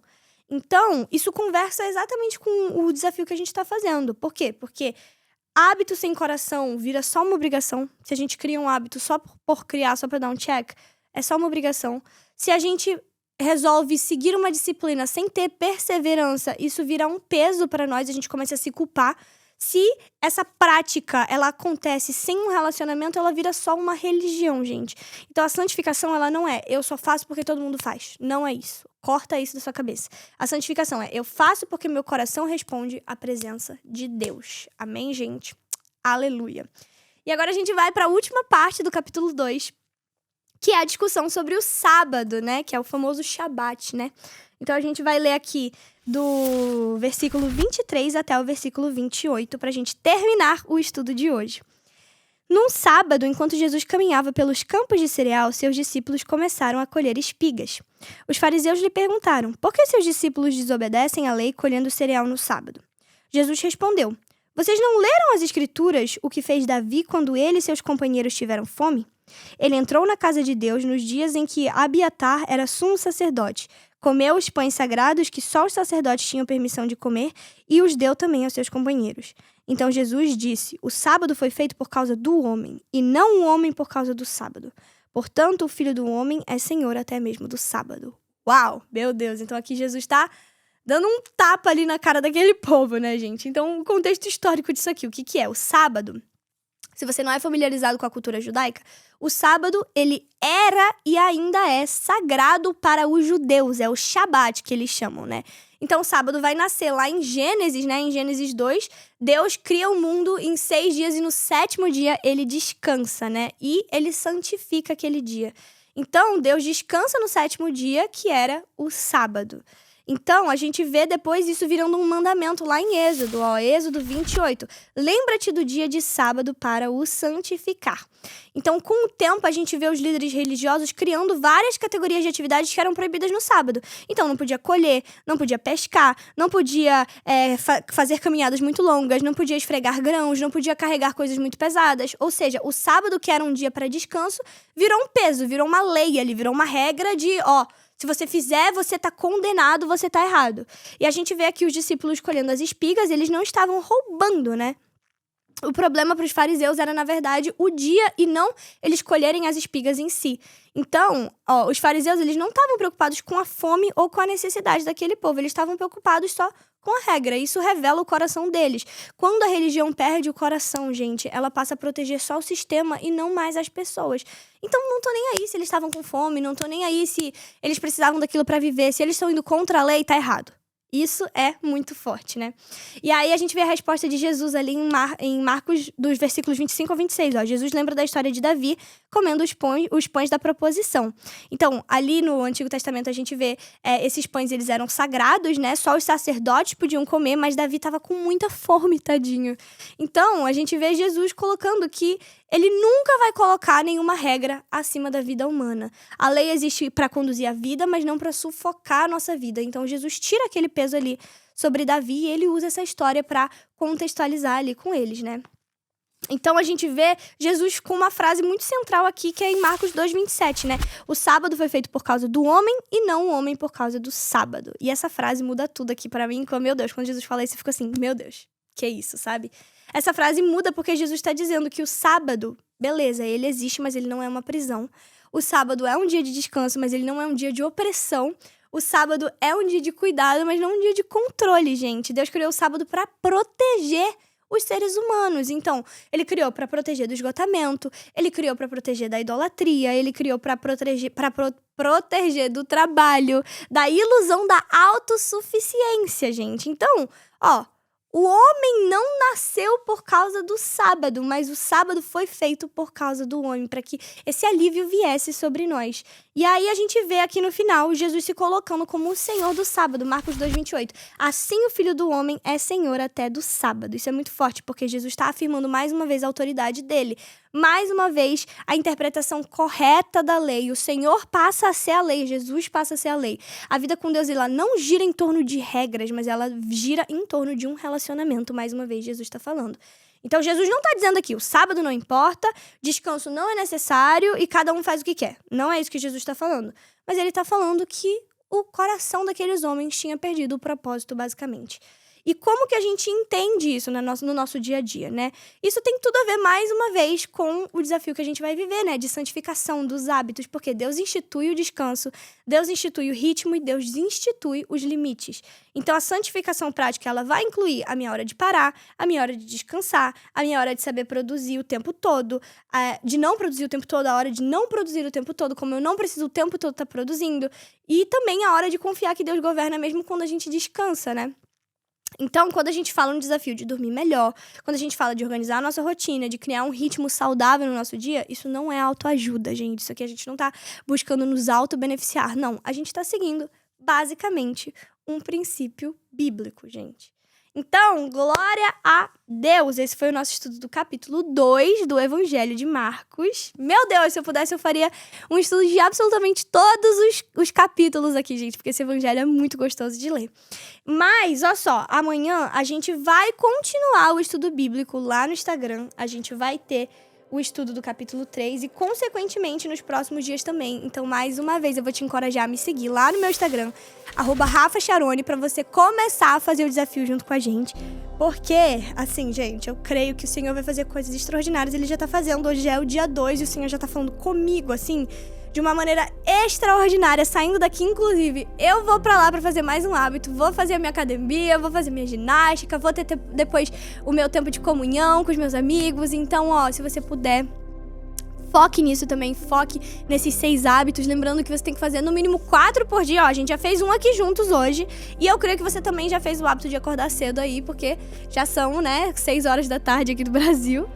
Então, isso conversa exatamente com o desafio que a gente está fazendo. Por quê? Porque hábito sem coração vira só uma obrigação. Se a gente cria um hábito só por criar, só para dar um check, é só uma obrigação. Se a gente resolve seguir uma disciplina sem ter perseverança, isso vira um peso para nós, a gente começa a se culpar. Se essa prática, ela acontece sem um relacionamento, ela vira só uma religião, gente. Então, a santificação, ela não é eu só faço porque todo mundo faz. Não é isso. Corta isso da sua cabeça. A santificação é eu faço porque meu coração responde à presença de Deus. Amém, gente? Aleluia. E agora a gente vai para a última parte do capítulo 2, que é a discussão sobre o sábado, né? Que é o famoso Shabat, né? Então, a gente vai ler aqui do versículo 23 até o versículo 28, para a gente terminar o estudo de hoje. Num sábado, enquanto Jesus caminhava pelos campos de cereal, seus discípulos começaram a colher espigas. Os fariseus lhe perguntaram: por que seus discípulos desobedecem à lei colhendo cereal no sábado? Jesus respondeu: vocês não leram as Escrituras o que fez Davi quando ele e seus companheiros tiveram fome? Ele entrou na casa de Deus nos dias em que Abiatar era sumo sacerdote, comeu os pães sagrados que só os sacerdotes tinham permissão de comer e os deu também aos seus companheiros. Então Jesus disse: o sábado foi feito por causa do homem, e não o homem por causa do sábado. Portanto, o Filho do Homem é Senhor até mesmo do sábado. Uau! Meu Deus! Então aqui Jesus está dando um tapa ali na cara daquele povo, né, gente? Então, o contexto histórico disso aqui, o que é? O sábado, se você não é familiarizado com a cultura judaica, o sábado, ele era e ainda é sagrado para os judeus. É o Shabat que eles chamam, né? Então, o sábado vai nascer lá em Gênesis, né? Em Gênesis 2, Deus cria o mundo em 6 dias e no 7º dia ele descansa, né? E ele santifica aquele dia. Então, Deus descansa no 7º dia, que era o sábado. Então, a gente vê depois isso virando um mandamento lá em Êxodo, Êxodo 28. Lembra-te do dia de sábado para o santificar. Então, com o tempo, a gente vê os líderes religiosos criando várias categorias de atividades que eram proibidas no sábado. Então, não podia colher, não podia pescar, não podia fazer caminhadas muito longas, não podia esfregar grãos, não podia carregar coisas muito pesadas. Ou seja, o sábado, que era um dia para descanso, virou um peso, virou uma lei ali, virou uma regra de, se você fizer, você tá condenado, você tá errado. E a gente vê aqui os discípulos colhendo as espigas, eles não estavam roubando, né? O problema para os fariseus era, na verdade, o dia e não eles colherem as espigas em si. Então, os fariseus, eles não estavam preocupados com a fome ou com a necessidade daquele povo. Eles estavam preocupados só com a regra. Isso revela o coração deles. Quando a religião perde o coração, gente, ela passa a proteger só o sistema e não mais as pessoas. Então, não tô nem aí se eles estavam com fome, não tô nem aí se eles precisavam daquilo para viver. Se eles estão indo contra a lei, tá errado. Isso é muito forte, né? E aí a gente vê a resposta de Jesus ali em Marcos, dos versículos 25 ao 26. Jesus lembra da história de Davi comendo os pães da proposição. Então, ali no Antigo Testamento a gente vê esses pães, eles eram sagrados, né? Só os sacerdotes podiam comer, mas Davi estava com muita fome, tadinho. Então, a gente vê Jesus colocando que ele nunca vai colocar nenhuma regra acima da vida humana. A lei existe para conduzir a vida, mas não para sufocar a nossa vida. Então, Jesus tira aquele peso ali sobre Davi e ele usa essa história para contextualizar ali com eles, né? Então, a gente vê Jesus com uma frase muito central aqui, que é em Marcos 2:27, né? O sábado foi feito por causa do homem e não o homem por causa do sábado. E essa frase muda tudo aqui para mim. Meu Deus, quando Jesus fala isso, eu fico assim, meu Deus, que isso, sabe? Essa frase muda porque Jesus está dizendo que o sábado, beleza, ele existe, mas ele não é uma prisão. O sábado é um dia de descanso, mas ele não é um dia de opressão. O sábado é um dia de cuidado, mas não um dia de controle, gente. Deus criou o sábado para proteger os seres humanos. Então, ele criou para proteger do esgotamento, ele criou para proteger da idolatria, ele criou para proteger do trabalho, da ilusão da autossuficiência, gente. Então, o homem não nasceu por causa do sábado, mas o sábado foi feito por causa do homem, para que esse alívio viesse sobre nós. E aí a gente vê aqui no final Jesus se colocando como o Senhor do sábado, Marcos 2:28. Assim o Filho do Homem é Senhor até do sábado. Isso é muito forte, porque Jesus está afirmando mais uma vez a autoridade dele. Mais uma vez, a interpretação correta da lei. O Senhor passa a ser a lei, Jesus passa a ser a lei. A vida com Deus, ela não gira em torno de regras, mas ela gira em torno de um relacionamento. Mais uma vez, Jesus está falando. Então, Jesus não está dizendo aqui, o sábado não importa, descanso não é necessário e cada um faz o que quer. Não é isso que Jesus está falando. Mas ele está falando que o coração daqueles homens tinha perdido o propósito, basicamente. E como que a gente entende isso no nosso dia a dia, né? Isso tem tudo a ver, mais uma vez, com o desafio que a gente vai viver, né? De santificação dos hábitos, porque Deus institui o descanso, Deus institui o ritmo e Deus institui os limites. Então, a santificação prática, ela vai incluir a minha hora de parar, a minha hora de descansar, a minha hora de saber produzir o tempo todo, de não produzir o tempo todo, a hora de não produzir o tempo todo, como eu não preciso o tempo todo estar produzindo, e também a hora de confiar que Deus governa mesmo quando a gente descansa, né? Então, quando a gente fala no desafio de dormir melhor, quando a gente fala de organizar a nossa rotina, de criar um ritmo saudável no nosso dia, isso não é autoajuda, gente. Isso aqui a gente não tá buscando nos auto-beneficiar, não. A gente tá seguindo, basicamente, um princípio bíblico, gente. Então, glória a Deus! Esse foi o nosso estudo do capítulo 2 do Evangelho de Marcos. Meu Deus, se eu pudesse, eu faria um estudo de absolutamente todos os capítulos aqui, gente, porque esse evangelho é muito gostoso de ler. Mas, olha só, amanhã a gente vai continuar o estudo bíblico lá no Instagram. A gente vai ter o estudo do capítulo 3 e, consequentemente, nos próximos dias também. Então, mais uma vez, eu vou te encorajar a me seguir lá no meu Instagram, @RafaCharone, pra você começar a fazer o desafio junto com a gente. Porque, assim, gente, eu creio que o Senhor vai fazer coisas extraordinárias. Ele já tá fazendo, hoje já é o dia 2 e o Senhor já tá falando comigo, assim, de uma maneira extraordinária. Saindo daqui, inclusive, eu vou pra lá pra fazer mais um hábito, vou fazer a minha academia, vou fazer minha ginástica, vou ter depois o meu tempo de comunhão com os meus amigos. Então, ó, se você puder, foque nisso também, foque nesses 6 hábitos, lembrando que você tem que fazer no mínimo 4 por dia. Ó, a gente já fez um aqui juntos hoje, e eu creio que você também já fez o hábito de acordar cedo aí, porque já são, né, 6 horas da tarde aqui do Brasil.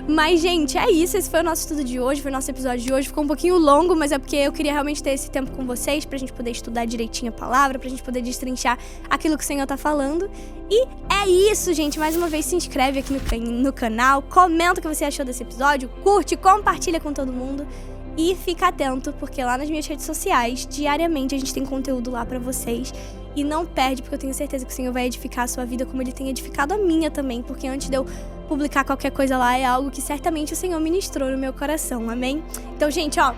Mas, gente, é isso, esse foi o nosso estudo de hoje, foi o nosso episódio de hoje. Ficou um pouquinho longo, mas é porque eu queria realmente ter esse tempo com vocês, pra gente poder estudar direitinho a palavra, pra gente poder destrinchar aquilo que o Senhor tá falando. E é isso, gente, mais uma vez se inscreve aqui no canal, comenta o que você achou desse episódio, curte, compartilha com todo mundo e fica atento, porque lá nas minhas redes sociais, diariamente a gente tem conteúdo lá pra vocês. E não perde, porque eu tenho certeza que o Senhor vai edificar a sua vida como Ele tem edificado a minha também, porque antes de eu publicar qualquer coisa lá, é algo que certamente o Senhor ministrou no meu coração, amém? Então, gente, ó,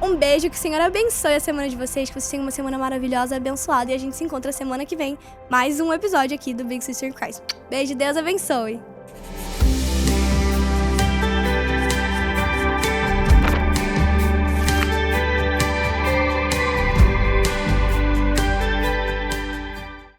um beijo, que o Senhor abençoe a semana de vocês, que vocês tenham uma semana maravilhosa, abençoada, e a gente se encontra semana que vem, mais um episódio aqui do Big Sister in Christ. Beijo, Deus abençoe!